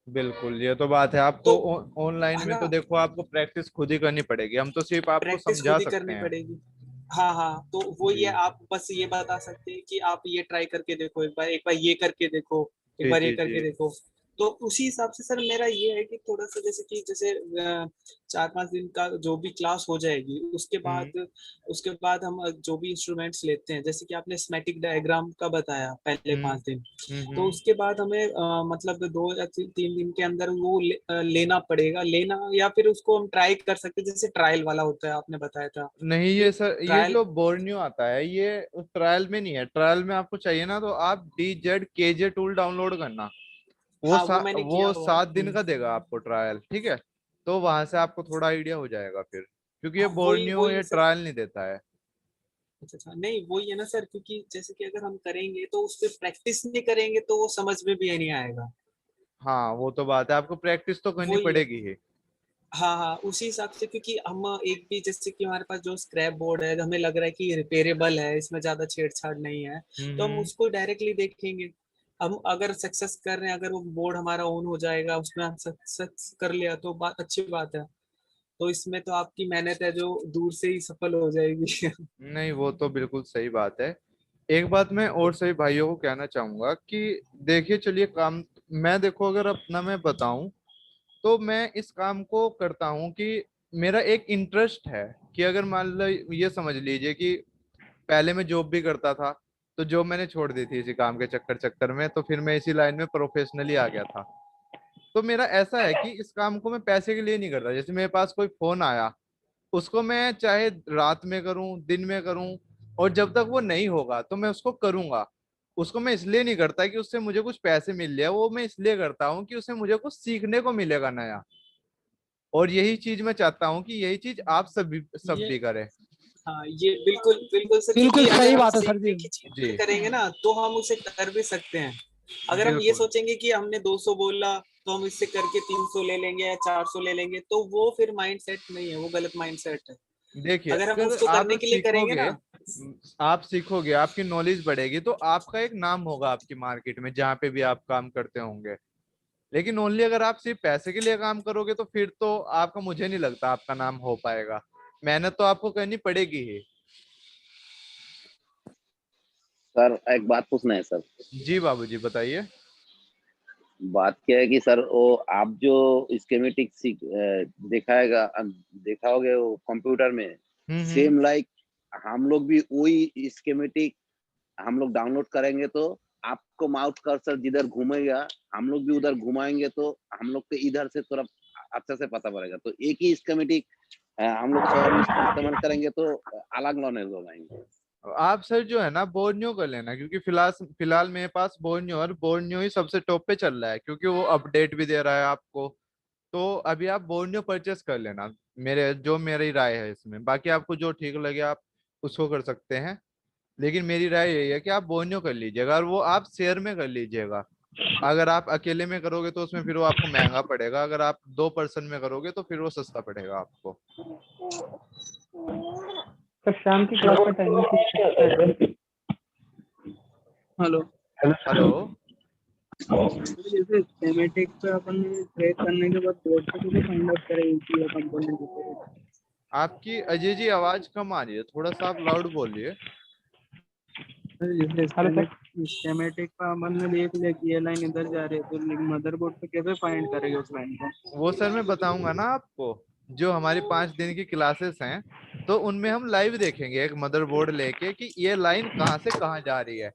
बिल्कुल, ये तो बात है। तो आपको ऑनलाइन है में ना, तो देखो आपको प्रैक्टिस खुद ही करनी पड़ेगी, हम तो सिर्फ आपको प्रैक्टिस समझा खुद ही सकते करनी हैं। पड़ेगी। हाँ हाँ, तो वो जी ये आप बस ये बता सकते हैं कि आप ये ट्राई करके देखो, एक बार ये करके देखो, एक जी बार ये जी जी। करके देखो। तो उसी हिसाब से सर मेरा ये है कि थोड़ा सा जैसे कि जैसे 4-5 दिन का जो भी क्लास हो जाएगी, हम्म उसके बाद हम जो भी इंस्ट्रूमेंट्स लेते हैं, जैसे कि आपने स्मैटिक डायग्राम का बताया पहले हम्म 5 दिन, तो हम्म। उसके बाद हमें मतलब 2 या 3 दिन के अंदर वो लेना पड़ेगा, लेना, या फिर उसको हम ट्राई कर सकते हैं, जैसे ट्रायल वाला होता है आपने बताया था नहीं कि ये सर, ये ट्रायल। जो बोर्नियो आता है ये उस ट्रायल में नहीं है। ट्रायल में आपको चाहिए ना तो आप DZKJ टूल डाउनलोड करना। हाँ वो मैंने किया वो हुआ है। 7 दिन का देगा आपको ट्रायल, ठीक है। तो वहां से आपको थोड़ा आइडिया हो जाएगा फिर, क्योंकि ये हाँ वही बोर्नियो वही ये सर। ट्रायल नहीं देता है। अच्छा अच्छा, नहीं वही है ना सर, क्योंकि जैसे कि अगर हम करेंगे तो उस पर प्रैक्टिस नहीं करेंगे तो वो समझ में भी नहीं आएगा। हाँ वो तो बात है, आपको प्रैक्टिस तो करनी वही है। पड़ेगी ही। हाँ हाँ, उसी हिसाब से, क्योंकि हम एक भी, जैसे कि हमारे पास जो स्क्रैप बोर्ड है, हमें लग रहा है कि रिपेयरेबल है, इसमें ज्यादा छेड़छाड़ नहीं है, तो हम हम्म। उसको डायरेक्टली देखेंगे। हम अगर सक्सेस कर रहे हैं, अगर वो बोर्ड हमारा ऑन हो जाएगा, उसमें हम सक्सेस कर लिया तो बात अच्छी बात है। तो इसमें तो आपकी मेहनत है जो दूर से ही सफल हो जाएगी। नहीं वो तो बिल्कुल सही बात है। एक बात मैं और सभी भाइयों को कहना चाहूंगा कि देखिए चलिए काम, मैं देखो अगर अपना मैं बताऊं तो मैं इस काम को करता हूं कि मेरा एक इंटरेस्ट है। कि अगर मान लो ये समझ लीजिए कि पहले मैं जॉब भी करता था, तो जॉब मैंने छोड़ दी थी इसी काम के चक्कर चक्कर में, तो फिर मैं इसी लाइन में प्रोफेशनली आ गया था। तो मेरा ऐसा है कि इस काम को मैं पैसे के लिए नहीं करता। जैसे मेरे पास कोई फोन आया, उसको मैं चाहे रात में करूं, दिन में करूं, और जब तक वो नहीं होगा तो मैं उसको करूंगा। उसको मैं इसलिए नहीं करता कि उससे मुझे कुछ पैसे मिल जाए, वो मैं इसलिए करता हूँ कि उससे मुझे कुछ सीखने को मिलेगा नया। और यही चीज मैं चाहता हूँ कि यही चीज आप सब ये भी करें। हाँ, ये बिल्कुल बिल्कुल सर, बिल्कुल क्योंकि अगर सही हम बात है सर सीखने जी। की चीज जी करेंगे ना तो हम उसे कर भी सकते हैं। अगर हम ये बिल्कुल। सोचेंगे कि हमने 200 बोला तो हम इससे करके 300 ले लेंगे या 400 ले लेंगे, तो वो फिर माइंडसेट नहीं है, वो गलत माइंडसेट है। देखिए, अगर हम अगर उसको आप करने के लिए करेंगे सीखोगे, ना। आपकी नॉलेज बढ़ेगी तो आपका एक नाम होगा आपकी मार्केट में, जहाँ पे भी आप काम करते होंगे। लेकिन ओनली अगर आप सिर्फ पैसे के लिए काम करोगे तो फिर तो आपका, मुझे नहीं लगता आपका नाम हो पाएगा। मेहनत तो आपको करनी पड़ेगी ही। सर एक बात पूछना है सर। जी बाबूजी बताइए। बात क्या है कि सर वो आप जो स्कीमेटिक देखा होगे वो कंप्यूटर में, हम्म। सेम लाइक हम लोग भी वही स्कीमेटिक हम लोग डाउनलोड करेंगे तो आपको माउस कर्सर जिधर घूमेगा हम लोग भी उधर घुमाएंगे तो हम लोग को इधर से थोड़ा अच्छे से पता पड़ेगा। तो एक ही स्कीमेटिक हम लोग 100 आदमी इस्तेमाल करेंगे तो अलग नॉलेज हो जाएंगे। आप सर जो है ना बोर्नियो कर लेना, क्योंकि फिलहाल फिलहाल मेरे पास बोर्नियो, और बोर्नियो ही सबसे टॉप पे चल रहा है क्योंकि वो अपडेट भी दे रहा है आपको। तो अभी आप बोर्नियो परचेस कर लेना, मेरी राय है इसमें। बाकी आपको जो ठीक लगे आप उसको कर सकते हैं, लेकिन मेरी राय यही है कि आप बोर्नियो कर लीजिएगा, और वो आप शेयर में कर लीजिएगा। अगर आप अकेले में करोगे तो उसमें फिर वो आपको महंगा पड़ेगा, अगर आप 2 पर्सन में करोगे तो फिर वो सस्ता पड़ेगा आपको। सर शाम की क्लास का टाइमिंग क्या है? Hello hello. जैसे स्कीमेटिक पे अपन ट्रेस करने के बाद बोर्ड पे कैसे फाइंड आउट करेंगे कि ये कंपोनेंट आपकी अजय जी आवाज कम आ रही है, थोड़ा सा आप लाउड बोलिए। है? जैसे स्कीमेटिक पे अपन ने देख लिया कि ये लाइन इधर जा रही है तो मदरबोर्ड पे कैसे फाइंड करेंगे उस लाइन को? वो सर मैं बताऊंगा ना आपको। जो हमारी 5 दिन की क्लासेस हैं तो उनमें हम लाइव देखेंगे एक मदरबोर्ड लेके कि ये लाइन कहाँ से कहाँ जा रही है।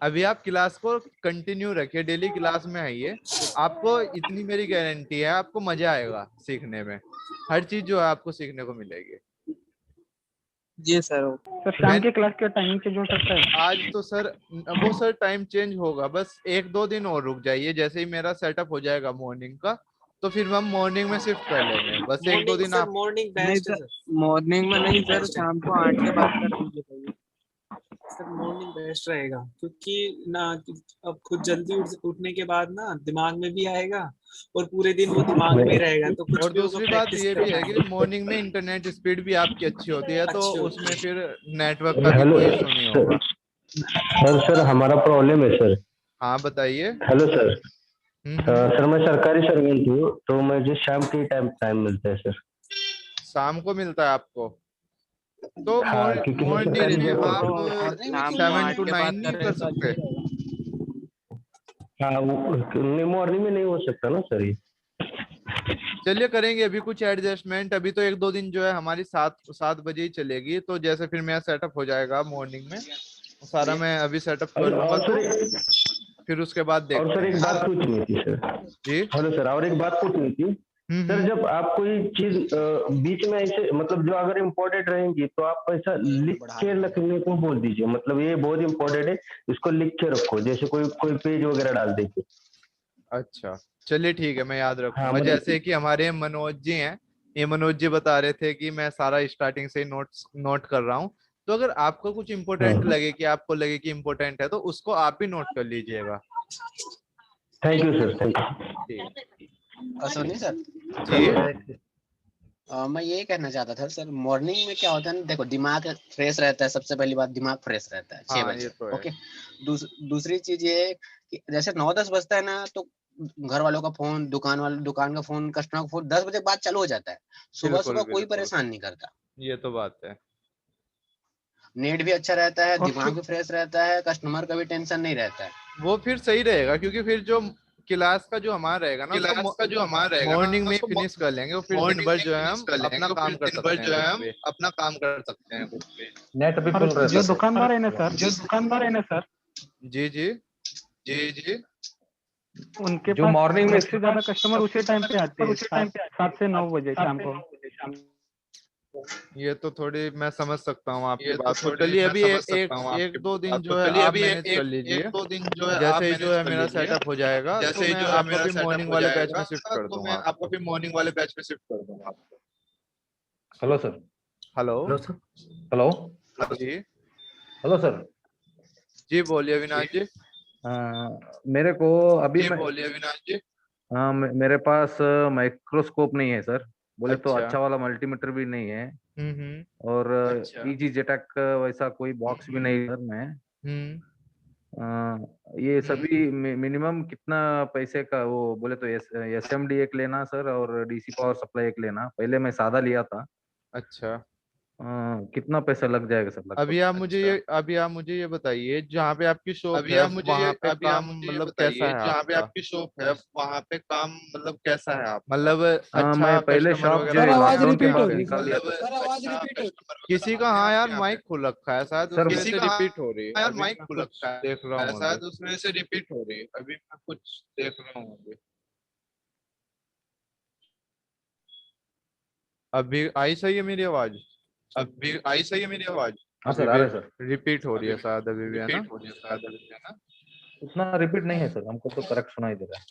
अभी आप क्लास को कंटिन्यू रखिए, डेली क्लास में आइए। आपको इतनी मेरी गारंटी है, आपको मजा आएगा सीखने में। हर चीज जो है आपको सीखने को मिलेगी। जी सर शाम मैं की क्लास का टाइमिंग चेंज हो सकता है? आज तो सर, वो सर टाइम चेंज होगा, बस 1-2 दिन और रुक जाइए। जैसे ही मेरा सेटअप हो जाएगा मॉर्निंग का तो फिर हम मॉर्निंग में शिफ्ट कर लेंगे। बस 1-2 दिन आप। मॉर्निंग नहीं बेस्ट है सर, सर। मॉर्निंग में नहीं सर, बेस्ट है शाम को 8 के बाद कर दीजिए। सर, मॉर्निंग बेस्ट रहेगा, क्योंकि ना अब खुद जल्दी उठने के बाद ना दिमाग में भी आएगा और पूरे दिन वो दिमाग में ही रहेगा, तो कुछ और भी होगा दूसरी बात प्रैक्टिस ये भी करना है कि है। मॉर्निंग में इंटरनेट स्पीड भी आपकी अच्छी होती है, तो अच्छी होती उसमें है। फिर नेटवर्क का भी हेलो कोई इशू नहीं होगा। सर हमारा प्रॉब्लम है सर। हाँ बताइए। Hello sir. हम्म। सर मैं सरकारी सर्वेंट हूँ तो मुझे शाम के टाइम टाइम मिलता है सर। शाम को मिलता है आपको? तो हाँ क्योंकि मैं मॉर्निंग सरकारी में जॉब करता आप हूँ। मॉर्निंग में क्यों? 7 to 9 नहीं कर सकते? हाँ वो मॉर्निंग में नहीं हो सकता ना सर ये। चलिए करेंगे अभी कुछ एडजस्टमेंट। अभी तो 1-2 दिन जो है हमारी 7-7 बजे ही चलेगी, तो जैसे फिर मेरा सेटअप हो जाएगा मॉर्निंग में सारा, मैं अभी सेटअप कर लूंगा, और तो सर फिर उसके बाद देखते एक हैं। बात पूछनी थी सर। जी। हेलो सर, और एक बात पूछनी थी सर। हम्म। जब आप कोई चीज बीच में ऐसे मतलब जो अगर इम्पोर्टेंट रहेंगी तो आप ऐसा लिख के रखने को बोल दीजिए, मतलब ये बहुत इम्पोर्टेंट है, इसको लिख के रखो, जैसे कोई कोई पेज वगैरह डाल दीजिए। अच्छा चलिए ठीक है, मैं याद हाँ रखूंगा। मतलब जैसे कि हमारे मनोज जी हैं, ये मनोज जी बता रहे थे कि मैं सारा स्टार्टिंग से ही नोट कर रहा हूँ। तो अगर आपको कुछ इम्पोर्टेंट हाँ। लगे, कि आपको लगे कि इम्पोर्टेंट है, तो उसको आप भी नोट कर लीजिएगा। Thank you sir, thank you. ठीक। सुनिए सर, जी। मैं ये कहना चाहता था सर, मॉर्निंग में क्या होता है ना, देखो दिमाग फ्रेश रहता है। सबसे पहली बात, दिमाग फ्रेश रहता है 6 हाँ ये बजे तो है। ओके। दूसरी चीज ये है कि जैसे 9-10 बजता है ना, तो घर वालों का फोन, दुकान का फोन, कस्टमर का फोन 10 बजे बाद चालू हो जाता है। सुबह बिल्कुल सुबह कोई बिल्कुल, परेशान नहीं करता। ये तो बात है। नेट भी अच्छा रहता है, और दिमाग भी फ्रेश रहता है, कस्टमर का भी टेंशन नहीं रहता है। वो फिर सही रहेगा, क्योंकि फिर जो क्लास का जो हमारा रहेगा ना, उसको मॉर्निंग में ही फिनिश कर लेंगे, और फिर दिन भर जो है हम अपना काम कर सकते हैं बुक पे। अपना काम कर सकते हैं। नेट भी और फुल रहता जो है। दुकानदार है ना सर, जी जी। जी जी। उनके जो पास मॉर्निंग में सबसे ज्यादा कस्टमर उसी टाइम पे आते हैं, 7 से 9 बजे शाम को। ये तो थोड़ी मैं समझ सकता हूँ आपकी ये तो बात को। थोड़ी चलिए मैं अभी समझ सकता हूँ एक आपकी दो दिन बात जो को। है चलिए आप अभी मैनेज कर एक लीजिए। दो दिन जो है जैसे आप ही जो मैनेज है कर मेरा लीजिए। सेटअप हो जाएगा तो जैसे ही मैं जो है आपको मेरा फिर सेटअप मॉर्निंग हो वाले बैच जाएगा में शिफ्ट कर तो दूंगा मैं आपको। आपको फिर मॉर्निंग वाले बैच में शिफ्ट कर दूंगा आपको। Hello sir. Hello hello sir. Hello. जी हेलो सर। जी बोलिए अविनाश जी। मेरे को अभी जी मैं बोलिए अविनाश जी। मेरे पास माइक्रोस्कोप नहीं है सर, बोले तो अच्छा। अच्छा वाला मल्टीमीटर भी नहीं है, और अच्छा। ईजी जेटक वैसा कोई बॉक्स भी नहीं है सर में। हम्म। ये सभी मिनिमम कितना पैसे का, वो बोले तो एसएमडी एक लेना सर, और डीसी पावर सप्लाई एक लेना। पहले मैं सादा लिया था। अच्छा कितना पैसा लग जाएगा सर लगभग? अभी आप मुझे ये बताइए जहाँ पे आपकी शॉप अभी है आप मुझे वहाँ पे अभी आप काम मुझे ये मतलब कैसा बताइए है जहाँ पे आपका? आपकी शॉप है वहाँ पे काम मतलब कैसा है आपका? मतलब अच्छा मैं पहले कस्टमर शॉप वगैरह जो सर है आते हैं आवाज लॉकडाउन आपके के रिपीट हो यहाँ बाद पे? रही निकाल दिया है। था। सर आवाज रिपीट हो रही किसी का हाँ यार माइक खुल रखा है शायद उस सर वजह किसी से का रिपीट हो रही है। यार अभी माइक मैं खुल कुछ रखा देख रहा है हूँ अभी। शायद उस वजह से रिपीट हो रही है। अभी मैं कुछ देख रहा हूँ अभी। अभी आई सही है मेरी आवाज? अभी आई सही है मेरी आवाज? हाँ अभी सर, आ भी रहे सर। रिपीट हो रही अभी है शायद अभी भी, है ना? रिपीट हो रही है शायद अभी, है ना? उतना रिपीट नहीं है सर, हमको तो करेक्ट सुनाई दे रहा है।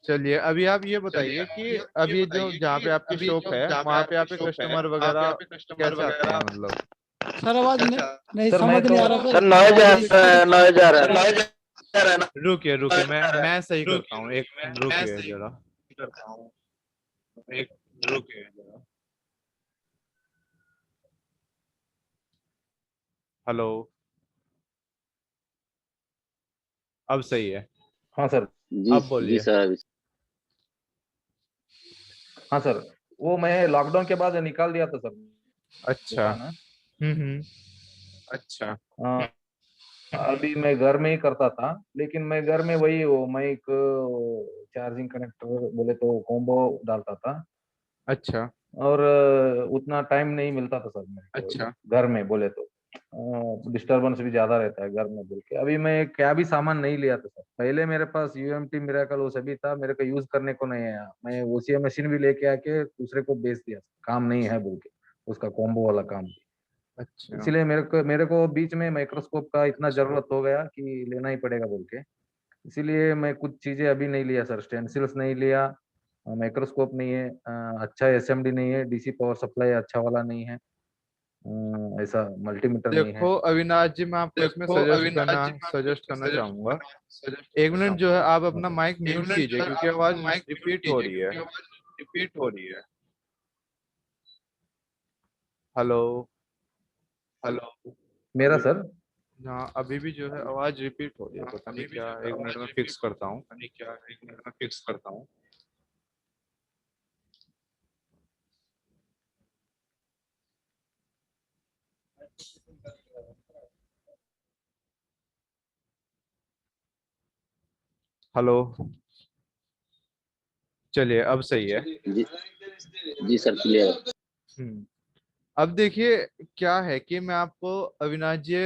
चलिए अभी आप ये चलिए बताइए कि अब ये अभी जो बताइए जहाँ कि पे आपकी अभी शॉप जो है जहाँ पे वहाँ पे आपकी आपके शॉप है कस्टमर वहाँ पे वगैरह आपके कस्टमर कैसे आते हैं वगैरह मतलब? सर आवाज नहीं, कैसे नहीं सर मैं समझ नहीं तो आ रहा सर सर, आवाज रिपीट नॉइज आ रहा है। नॉइज आ रहा है ना? रुकिए रुकिए नॉइज मैं सही करता रुकिए हूँ एक रुकिए मैं रुकिए सही जरा। करता हूँ। एक रुकिए जरा। हेलो अब सही है। हाँ सर। जी अब जी बोलिए। सर। हाँ सर, वो मैं लॉकडाउन के बाद निकाल दिया था सर अच्छा। दुकान। हम्म। अच्छा। हाँ, अभी मैं घर में ही करता था, लेकिन मैं घर में वही वो माइक चार्जिंग कनेक्टर बोले तो कॉम्बो डालता था, अच्छा। और उतना टाइम नहीं मिलता था सर मेरे अच्छा। को घर में, बोले तो डिस्टरबेंस भी ज्यादा रहता है घर में बोल के। अभी मैं क्या भी सामान नहीं लिया था सर। पहले मेरे पास यूएमटी मिराकल वो सभी था, मेरे को यूज करने को नहीं आया। मैं ओसीएम मशीन भी लेके आके दूसरे को बेच दिया, काम नहीं है बोल के, उसका कॉम्बो वाला काम। अच्छा। इसीलिए मेरे को बीच में माइक्रोस्कोप का इतना जरूरत हो गया कि लेना ही पड़ेगा बोल के, इसीलिए मैं कुछ चीजें अभी नहीं लिया सर। स्टेंसिल्स नहीं लिया, माइक्रोस्कोप नहीं है, अच्छा एसएमडी नहीं है, डीसी पावर सप्लाई अच्छा वाला नहीं है, ऐसा मल्टीमीटर नहीं है। देखो अविनाश जी मैं आपको इसमें देखो अविनाश जी मैं आपको सजेस्ट इसमें करना चाहूंगा। सजेस्ट एक करना मिनट जो है चाहूंगा। आप हाँ अपना सर। माइक एक म्यूट मिनट जो कीजिए है क्योंकि आप अपना आवाज माइक म्यूट रिपीट हो कीजिए रही है। क्योंकि आवाज रिपीट हो रही है। Hello hello. मेरा अभी सर। हाँ अभी भी जो है आवाज रिपीट हो रही है, पता नहीं अभी भी क्या। जो है एक मिनट आवाज में फिक्स रिपीट हो रही करता है। हूँ। पता नहीं क्या, एक मिनट में फिक्स करता हूँ। हेलो चलिए अब सही है। जी जी सर, क्लियर। हम्म। अब देखिए क्या है कि मैं आपको अविनाश जी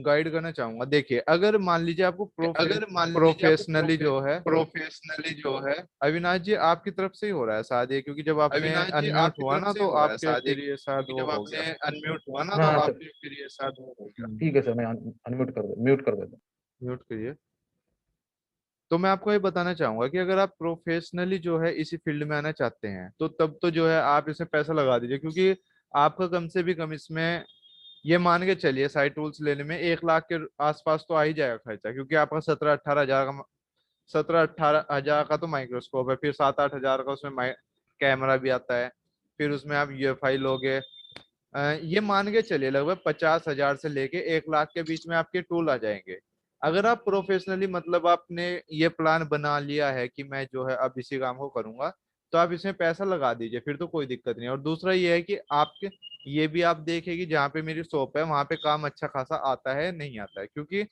गाइड करना चाहूंगा। देखिए अगर मान लीजिए आपको अगर मान लीजिए आपको प्रोफेशनली जो है, प्रोफेशनली जो है, अविनाश जी आपकी तरफ से ही हो रहा है शायद ये, क्योंकि जब आपने अविनाश जी अनम्यूट आपकी हुआ तरफ ना से ही तो हो रहा है आपके शायद फिर ये शायद क्योंकि वो जब हो गया। आपने अनम्यूट हुआ ना तो हाँ सर, आपके फिर ये शायद हो गया। ठीक है सर, मैं अनम्यूट कर दे, म्यूट कर देता हूँ। म्यूट करिए। तो मैं आपको ये बताना चाहूंगा कि अगर आप प्रोफेशनली जो है इसी फील्ड में आना चाहते हैं तो तब तो जो है आप इसमें पैसा लगा दीजिए, क्योंकि आपका कम से भी कम इसमें ये मान के चलिए साइड टूल्स लेने में 1 लाख के आसपास तो आ ही जाएगा खर्चा, क्योंकि आपका 17-18 हजार का तो माइक्रोस्कोप है, फिर 7-8 हजार का उसमें कैमरा भी आता है, फिर उसमें आप यूएफआई लोगे। ये मान के चलिए लगभग 50 हजार से लेके 1 लाख के बीच में आपके टूल आ जाएंगे। अगर आप प्रोफेशनली मतलब आपने ये प्लान बना लिया है कि मैं जो है अब इसी काम को करूंगा, तो आप इसमें पैसा लगा दीजिए, फिर तो कोई दिक्कत नहीं है। और दूसरा ये है कि आपके ये भी आप देखें कि जहाँ पे मेरी शॉप है वहां पे काम अच्छा खासा आता है नहीं आता है, क्योंकि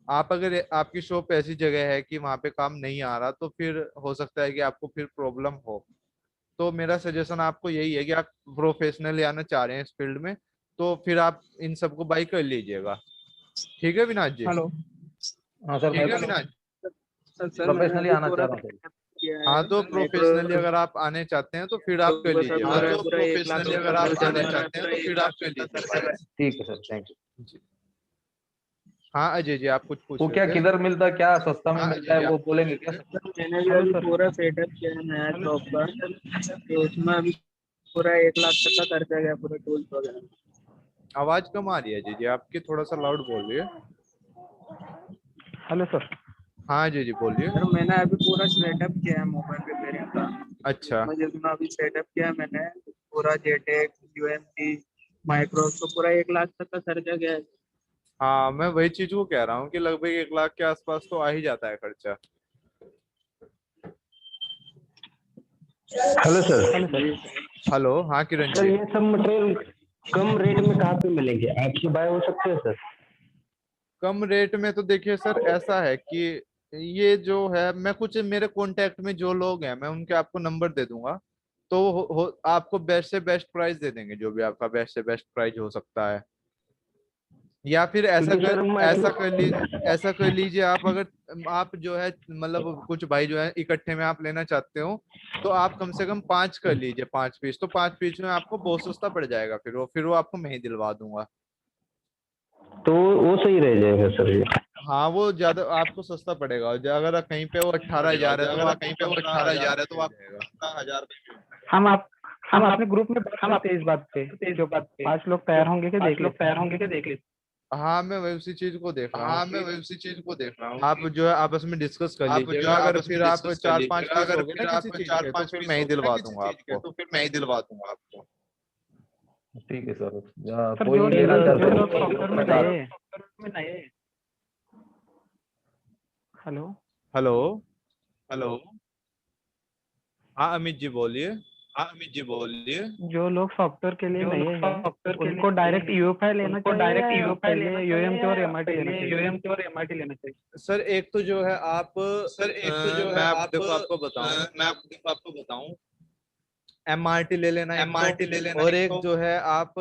आप अगर आपकी शॉप ऐसी जगह है कि वहां पे काम नहीं आ रहा तो फिर हो सकता है कि आपको फिर प्रॉब्लम हो। तो मेरा सजेशन आपको यही है कि आप प्रोफेशनली आना चाह रहे हैं इस फील्ड में, तो फिर आप इन सबको बाई कर लीजिएगा। ठीक है विनाश जी? हेलो। हाँ सर, ठीक है अविनाश। सर मैंने प्रोफेशनली अभी आना पूरा चाह रहा हूँ सर। setup किया हाँ है तो प्रोफेशनली अगर आप आने चाहते हैं तो फिर आप कर तो सर लीजिए पूरा भाई। पूरा 1 लाख प्रोफेशनली तक अगर का आप खर्चा आने हमारा चाहते हैं तो फिर आप कर लीजिए भाई। ठीक है सर, थैंक यू। हाँ अजय जी आप कुछ पूछ वो रहे क्या थे? किधर मिलता है, क्या सस्ता में हाँ, मिलता है, वो बोलेंगे क्या? सर मैंने भी अभी पूरा सेटअप किया है नया शॉप का, तो उसमें अभी पूरा 1 लाख तक का खर्चा गया पूरा टूल्स वगैरह। आवाज कम आ रही है जी आपकी, थोड़ा सा लाउड बोलिए। Hello sir. हाँ जी बोलिए। सर मैंने अभी पूरा सेटअप किया है मोबाइल रिपेयरिंग का। अच्छा उसमें जितना अभी सेटअप किया है मैंने पूरा जेटेक्स यूएमसी माइक्रोस तो पूरा 1 लाख तक का खर्चा गया है। हाँ मैं वही चीज को कह रहा हूँ कि लगभग 1 लाख के आसपास तो आ ही जाता है खर्चा। Hello sir. हेलो हाँ किरण सर जी। ये सब मटेरियल कम रेट में कहाँ पे मिलेंगे, आपसे बाय हो सकते हैं सर? कम रेट में तो देखिए सर ऐसा है कि ये जो है मैं कुछ मेरे कांटेक्ट में जो लोग हैं मैं उनके आपको नंबर दे दूंगा, तो आपको बेस्ट से बेस्ट प्राइस दे देंगे, जो भी आपका बेस्ट से बेस्ट प्राइस हो सकता है। या फिर क्योंकि सर मैं ऐसा कर लीजिए आप, अगर आप जो है मतलब कुछ भाई जो है इकट्ठे में आप लेना चाहते हो तो आप कम से कम 5 कर लीजिए, 5 पीस, तो 5 पीस में आपको बहुत सस्ता पड़ जाएगा, फिर वो आपको मैं ही दिलवा दूंगा। तो वो सही रह जाएगा सर ये। हाँ वो ज्यादा आपको सस्ता पड़ेगा, और अगर कहीं पे वो 18,000 है तो अगर आपको कहीं पे वो 15,000 18,000 है तो पड़ आप जाएगा। 15,000 हम अपने ग्रुप में बात करते हैं इस बात पे, जो 5 लोग तैयार होंगे कि देख लेते। हाँ मैं वही उसी चीज को देख रहा हूँ हाँ मैं वही उसी चीज को देख रहा हूँ आप जो है आपस में डिस्कस कर आप जो लीजिएगा, है अगर आपस में फिर आप डिस्कस कर 4-5 लीजिएगा, पीस अगर हो गए ना फिर किसी आप चीज के तो 4-5 फिर पीस मैं ही हो गए ना दिलवा किसी दूंगा चीज के आपको। तो फिर मैं ही दिलवा दूंगा आपको। ठीक है सर। सर कोई जो लेना जो चाहता लोग है सॉफ्टवेयर में बता नए। हेलो हेलो हेलो हाँ अमित जी बोलिए। हाँ अमित जी बोलिए। जो लोग सॉफ्टवेयर के लिए नए हैं उनको डायरेक्ट यूएफआई लेना चाहिए या पहले यूएमटी और एमआरटी लेना चाहिए? सर एक तो जो है आप सर एक तो जो मैं है देखो आपको बताऊं, मैं आपको बताऊं, एमआरटी ले लेना एक एमआरटी ले तो, लेना और एक एक तो, जो है आप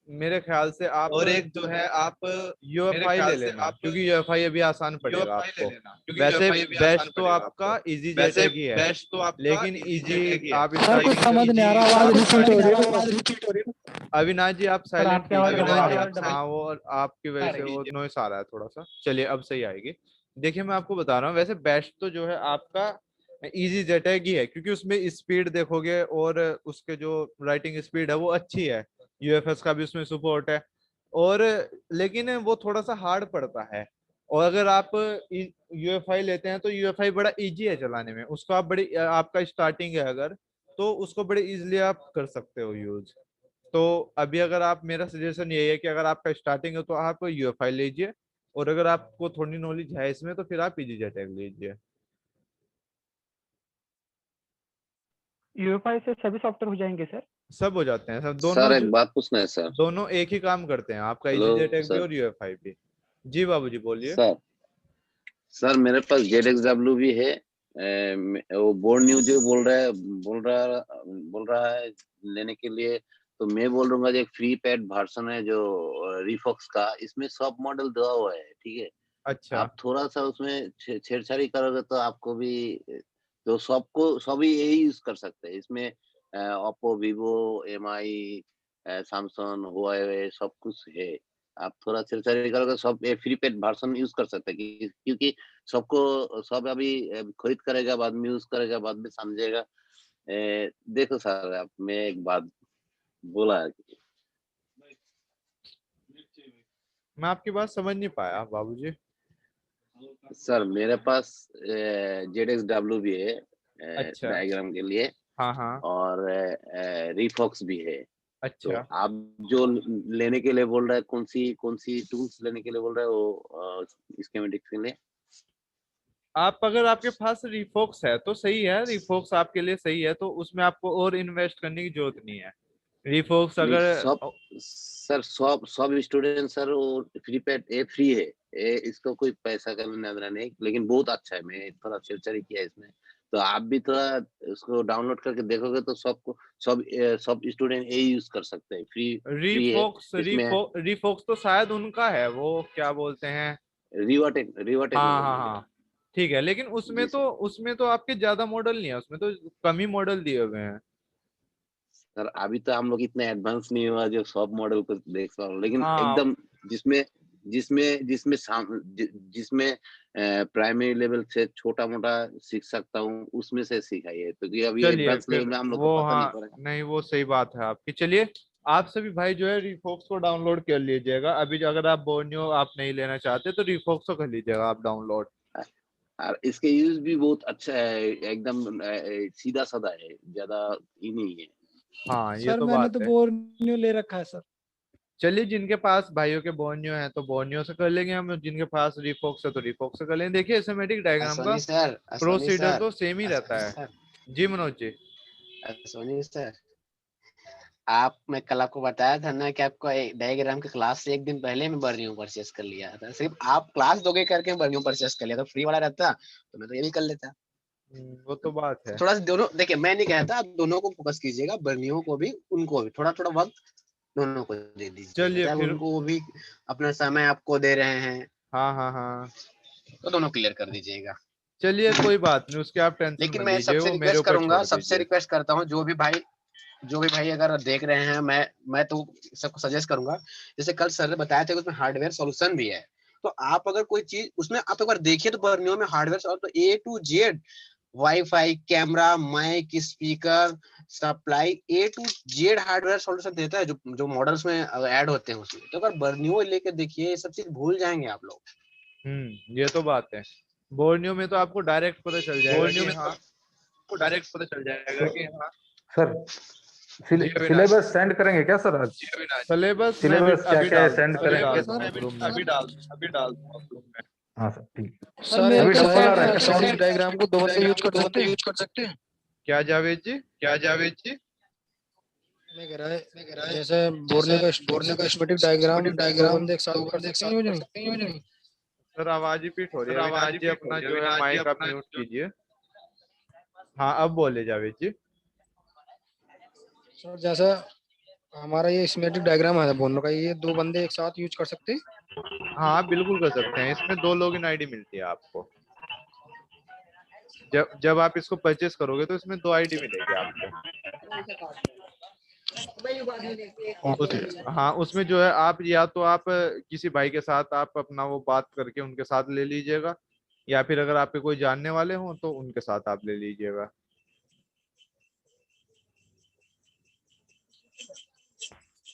मेरे ख्याल से आप और एक जो है आप मेरे यूएफआई ले ख्याल से लेना, आप क्योंकि यूएफआई अभी आसान पड़ेगा यूएफआई ले आपको। लेना, क्योंकि वैसे यूएफआई अभी आसान बेस्ट तो पड़ेगा आपका आपको। इजी वैसे जेटेक ही है, बेस्ट तो आपका लेकिन इजी इजी जेटेक ही है। आप सर कुछ स्टार्टिंग समझ नहीं आ रहा, आवाज रिपीट हो रही है। अविनाश जी आप सर साइलेंट आपकी आवाज कीजिए डबल आ रही ना, है। हाँ वो आपकी वजह से वो नॉइस आ रहा है थोड़ा सा। चलिए अब सही आएगी। देखिए मैं आपको बता रहा हूँ, वैसे बेस्ट तो जो है आपका इजी जेटेक ही है, क्योंकि उसमें स्पीड देखोगे और उसके जो राइटिंग स्पीड है वो अच्छी है, यूएफएस का भी उसमें सपोर्ट है, और लेकिन वो थोड़ा सा हार्ड पड़ता है। और अगर आप यूएफआई लेते हैं तो यूएफआई बड़ा इजी है चलाने में, उसको आप बड़ी आपका स्टार्टिंग है अगर, तो उसको बड़े इजीली आप कर सकते हो यूज। तो अभी अगर आप, मेरा सजेशन यही है कि अगर आपका स्टार्टिंग है तो आप यूएफआई लीजिए, और अगर आपको थोड़ी नॉलेज है इसमें तो फिर आप इजी जेटेक लीजिए। यूएफआई से सभी सॉफ्टवेयर हो जाएंगे सर? सब हो जाते हैं सब, सर एक बात पूछना है सर। दोनों एक ही काम करते हैं, आपका हेलो इजी जेटेक भी सर। और यूएफआई भी। जी बाबूजी बोलिए। सर सर मेरे पास ZXW भी है। वो बोर्ड न्यू जो बोल रहा है लेने के लिए, तो मैं बोल रहा हूँ एक फ्री पैड वर्जन है जो रिफॉक्स का, इसमें सब मॉडल दिया हुआ है, ठीक है। अच्छा आप थोड़ा सा उसमें छेड़छाड़ी करोगे तो आपको भी, तो सबको सभी यही यूज कर सकते हैं इसमें। Oppo Vivo MI Samsung Huawei सब कुछ है। आप थोड़ा छेड़छाड़ी करोगे सब ये फ्री पेड वर्जन यूज कर सकते हैं, क्योंकि सबको सब अभी खरीद करेगा, बाद में यूज करेगा, बाद में समझेगा। देखो सर, आप मैं एक बात बोला है। मैं आपकी बात समझ नहीं पाया बाबूजी। सर मेरे पास ZXW भी है अच्छा डायग्राम के लिए, हाँ हाँ और रिफॉक्स भी है। तो अच्छा। आप जो लेने के लिए बोल रहे हैं, कौन सी टूल्स लेने के लिए बोल रहे हैं वो स्कीमेटिक्स के लिए? आप अगर आपके पास रिफॉक्स है तो सही है, रिफॉक्स आपके लिए सही है, तो उसमें आपको और इन्वेस्ट करने की जरूरत नहीं है। रिफॉक्स नहीं, अगर सब स्टूडेंट सर वो फ्री पैड ये फ्री है, इसको कोई पैसा का लेना देना नहीं, लेकिन बहुत अच्छा है। मैं थोड़ा चर्चा किया इसमें, तो आप भी थोड़ा उसको डाउनलोड करके देखोगे तो सब स्टूडेंट ये यूज कर सकते हैं, फ्री है इसमें। रिफॉक्स तो शायद उनका है, वो क्या बोलते हैं, रिवा हाँ हाँ टेक्नोलॉजी है। हाँ ठीक है, लेकिन उसमें तो आपके ज्यादा मॉडल नहीं है, उसमें तो कम ही मॉडल दिए हुए हैं। सर अभी तो हम लोग इतने एडवांस नहीं हुआ जो सब मॉडल को देख पाओ, लेकिन हाँ एकदम जिसमें जिसमें जिसमें जिसमें प्राइमरी लेवल से छोटा मोटा सीख सकता हूँ उसमें से सिखाइए, क्योंकि अभी चलिए एडवांस फिर लेवल में हम लोग को वो, पता नहीं हाँ पड़ेगा। नहीं वो सही बात है आपकी। चलिए आप सभी भाई जो है रिफॉक्स को डाउनलोड कर लीजिएगा अभी, जो अगर आप बोर्नियो आप नहीं लेना चाहते तो रिफॉक्स को कर लीजिएगा आप डाउनलोड। और इसके यूज भी बहुत अच्छा है, एकदम सीधा साधा है, ज्यादा ही नहीं है। हाँ ये सर तो मैंने बात तो है। बोर्नियो ले रखा है सर। चलिए जिनके पास भाइयों के बोर्नियो है तो बोर्नियो से कर लेंगे हम, जिनके पास रिफॉक्स है तो रिफॉक्स से कर लेंगे। देखिए सिस्टमैटिक डायग्राम का Soni sir, Soni procedure sir, तो सेम ही रहता सोनी है। सर, जी मनोज जी। सोनी सर, आप मैं कल आपको बताया था ना कि आपको डायग्राम के क्लास से एक दिन पहले मैं बर्नियो परचेस कर लिया था। सिर्फ आप क्लास दोगे करके बर्नियो परचेस कर लिया, तो फ्री वाला रहता तो मैं तो ये भी कर लेता। वो तो बात है। थोड़ा सा दोनों देखिए, मैं नहीं कहता, आप दोनों को फोकस कीजिएगा, बर्नियो को भी उनको भी थोड़ा थोड़ा वक्त दोनों को दे दीजिएगा, चलिए चाहे फिर। उनको भी अपना समय आपको दे रहे हैं हाँ हाँ हाँ। तो दोनों क्लियर कर दीजिएगा। चलिए कोई बात नहीं, उसके आप टेंशन लेकिन मत मैं लीजिए, सबसे वो मेरे रिक्वेस्ट ऊपर करूंगा, छोड़ सबसे दीजिए। रिक्वेस्ट करता हूँ, जो भी भाई अगर देख रहे हैं, मैं तो सबको सजेस्ट करूंगा, जैसे कल सर ने बताया था कि उसमें हार्डवेयर सॉल्यूशन भी है, तो आप अगर कोई चीज उसमें आप एक बार देखिए तो बर्नियो में हार्डवेयर तो A to Z, wifi, camera, mic, speaker, supply, A to Z hardware solution देता है, जो जो मॉडल्स में ऐड होते हैं उसमें। तो अगर बर्नियो लेके देखिए, ये सब चीज भूल जाएंगे आप लोग। ये तो बात है। बोर्नियो में तो आपको डायरेक्ट पता चल जाएगा बोर्नियो कि में तो हाँ। आपको डायरेक्ट पता चल जाएगा सर कि हाँ। सर जी अविनाश। सिलेबस सेंड करेंगे क्या सर आज? सिलेबस मैं सिलेबस क्या अभी क्या है डाल सेंड अभी करेंगे? डाल दूंगा ग्रुप में। अभी डाल दूंगा ग्रुप में। हाँ सर ठीक। सर सर मेरे अभी को डबल आ रहा है। स्टैटिक डायग्राम को दो बंदे यूज कर सकते हैं। क्या जावेद जी? क्या जावेद जी? मैं कह रहा है जैसे बोर्ने का स्कीमेटिक डायग्राम दो बंदे एक साथ कर सकते हैं यूज? सर आवाज ही पीट हो रही सर है। आवाज अविनाश ही जी पीट हो अपना रही है, जो है अविनाश जी माइक आप अपना म्यूट कीजिए। हाँ अब बोले जावेद जी। सर जैसा हमारा ये स्कीमेटिक डायग्राम है बोर्ने का, ये दो बंदे एक साथ यूज कर सकते हैं? हाँ बिल्कुल कर सकते हैं, इसमें 2 लॉगिन आईडी मिलती है आपको। जब आप इसको परचेस करोगे तो इसमें 2 आईडी मिलेगी आपको। हाँ उसमें जो है आप या तो आप किसी भाई के साथ आप अपना वो बात करके उनके साथ ले लीजिएगा, या फिर अगर आपके कोई जानने वाले हों तो उनके साथ आप ले लीजिएगा।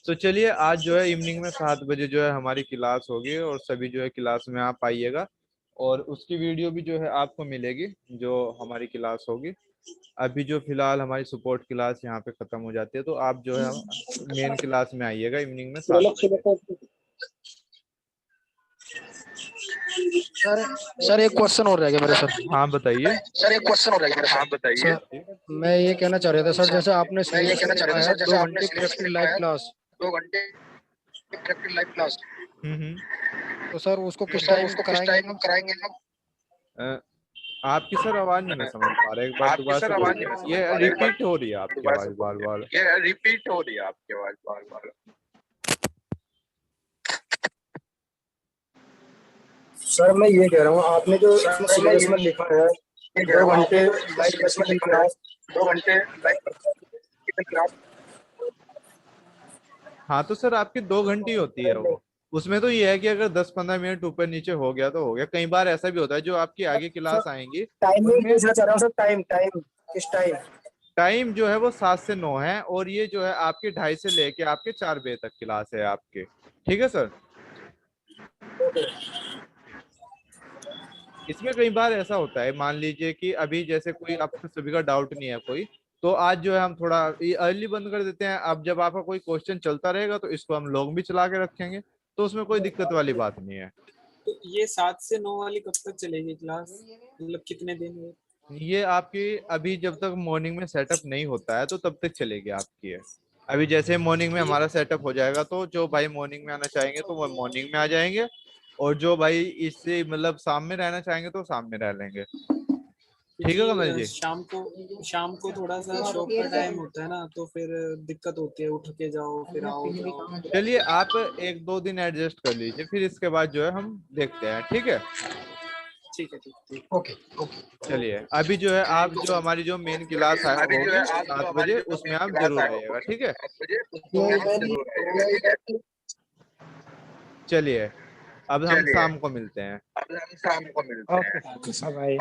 तो चलिए आज जो है इवनिंग में 7 बजे जो है हमारी क्लास होगी, और सभी जो है क्लास में आप आइएगा, और उसकी वीडियो भी जो है आपको मिलेगी जो हमारी क्लास होगी। अभी जो फिलहाल हमारी सपोर्ट क्लास यहाँ पे खत्म हो जाती है, तो आप जो है मेन क्लास में आइएगा इवनिंग में 7 बजे। सर एक क्वेश्चन और रह गया मेरे सर। हाँ बताइए। सर एक क्वेश्चन और रह गया मेरे सर। बताइए। सर मैं ये कहना चाह रहा था सर, जैसे आपने मैं ये सिलेबस कहना में चाह लिखा रहा था है सर, जैसे 2 आपने घंटे सिलेबस में प्रैक्टिकल लिखा लाइव है क्लास, 2 घंटे प्रैक्टिकल लाइव क्लास, तो सर उसको किस सर टाइम उसको किस कराएंगे टाइम हम? कराएंगे हम? आपकी सर आवाज नहीं मैं समझ पा रहा, एक बार आपकी दोबारा सर से आवाज नहीं बोलिए, मैं समझ ये पा रहा, एक बार रिपीट हो रही है आपकी दोबारा आवाज से बार बार। ये रिपीट हो रही है आपकी आवाज बार बार। सर मैं ये कह रहा हूँ, आपने जो इसमें सर मैं सिलेबस ये में लिखा है कह 2 रहा हूँ, घंटे आपने जो लाइव सिलेबस में प्रैक्टिकल लिखा है क्लास, 2 घंटे लाइव प्रैक्टिकल क्लास। हाँ तो सर आपकी 2 घंटे ही होती है वो। उसमें तो ये है कि अगर 10-15 मिनट ऊपर नीचे हो गया तो हो गया, कई बार ऐसा भी होता है जो आपकी आगे क्लास आएंगी टाइमिंग उनमें पूछना चाह रहा हूँ सर, टाइम किस टाइम? टाइम जो है वो 7 से 9 है, और ये जो है आपके 2:30 से लेके आपके 4 बजे तक क्लास है आपके। ठीक है सर। इसमें कई बार ऐसा होता है, मान लीजिए कि अभी जैसे कोई आपको सभी का डाउट नहीं है कोई, तो आज जो है हम थोड़ा अर्ली बंद कर देते हैं। अब जब आपका कोई क्वेश्चन चलता रहेगा तो इसको हम लोग भी चला के रखेंगे, तो उसमें कोई दिक्कत वाली बात नहीं है। तो ये 7 से 9 वाली कब तक चलेगी क्लास, मतलब कितने दिन में? ये आपकी अभी जब तक मॉर्निंग में सेटअप नहीं होता है तो तब तक चलेगी आपकी है। अभी जैसे मॉर्निंग में हमारा सेटअप हो जाएगा तो जो भाई मॉर्निंग में आना चाहेंगे तो वो मॉर्निंग में आ जाएंगे, और जो भाई इससे मतलब शाम में रहना चाहेंगे तो शाम में रह लेंगे। ठीक है कमल जी। शाम को थोड़ा सा शॉप का टाइम होता है ना, तो फिर दिक्कत होती है, उठ के जाओ फिर आओ जाओ। चलिए आप 1-2 दिन एडजस्ट कर लीजिए, फिर इसके बाद जो है हम देखते हैं। ठीक है। ठीक है ठीक। Okay okay. चलिए अभी जो है आप जो हमारी जो मेन क्लास है होगी 7 बजे, उसमें आप जरूर आइएगा, ठीक है। चलिए अब हम शाम को मिलते हैं। Okay sir, bye.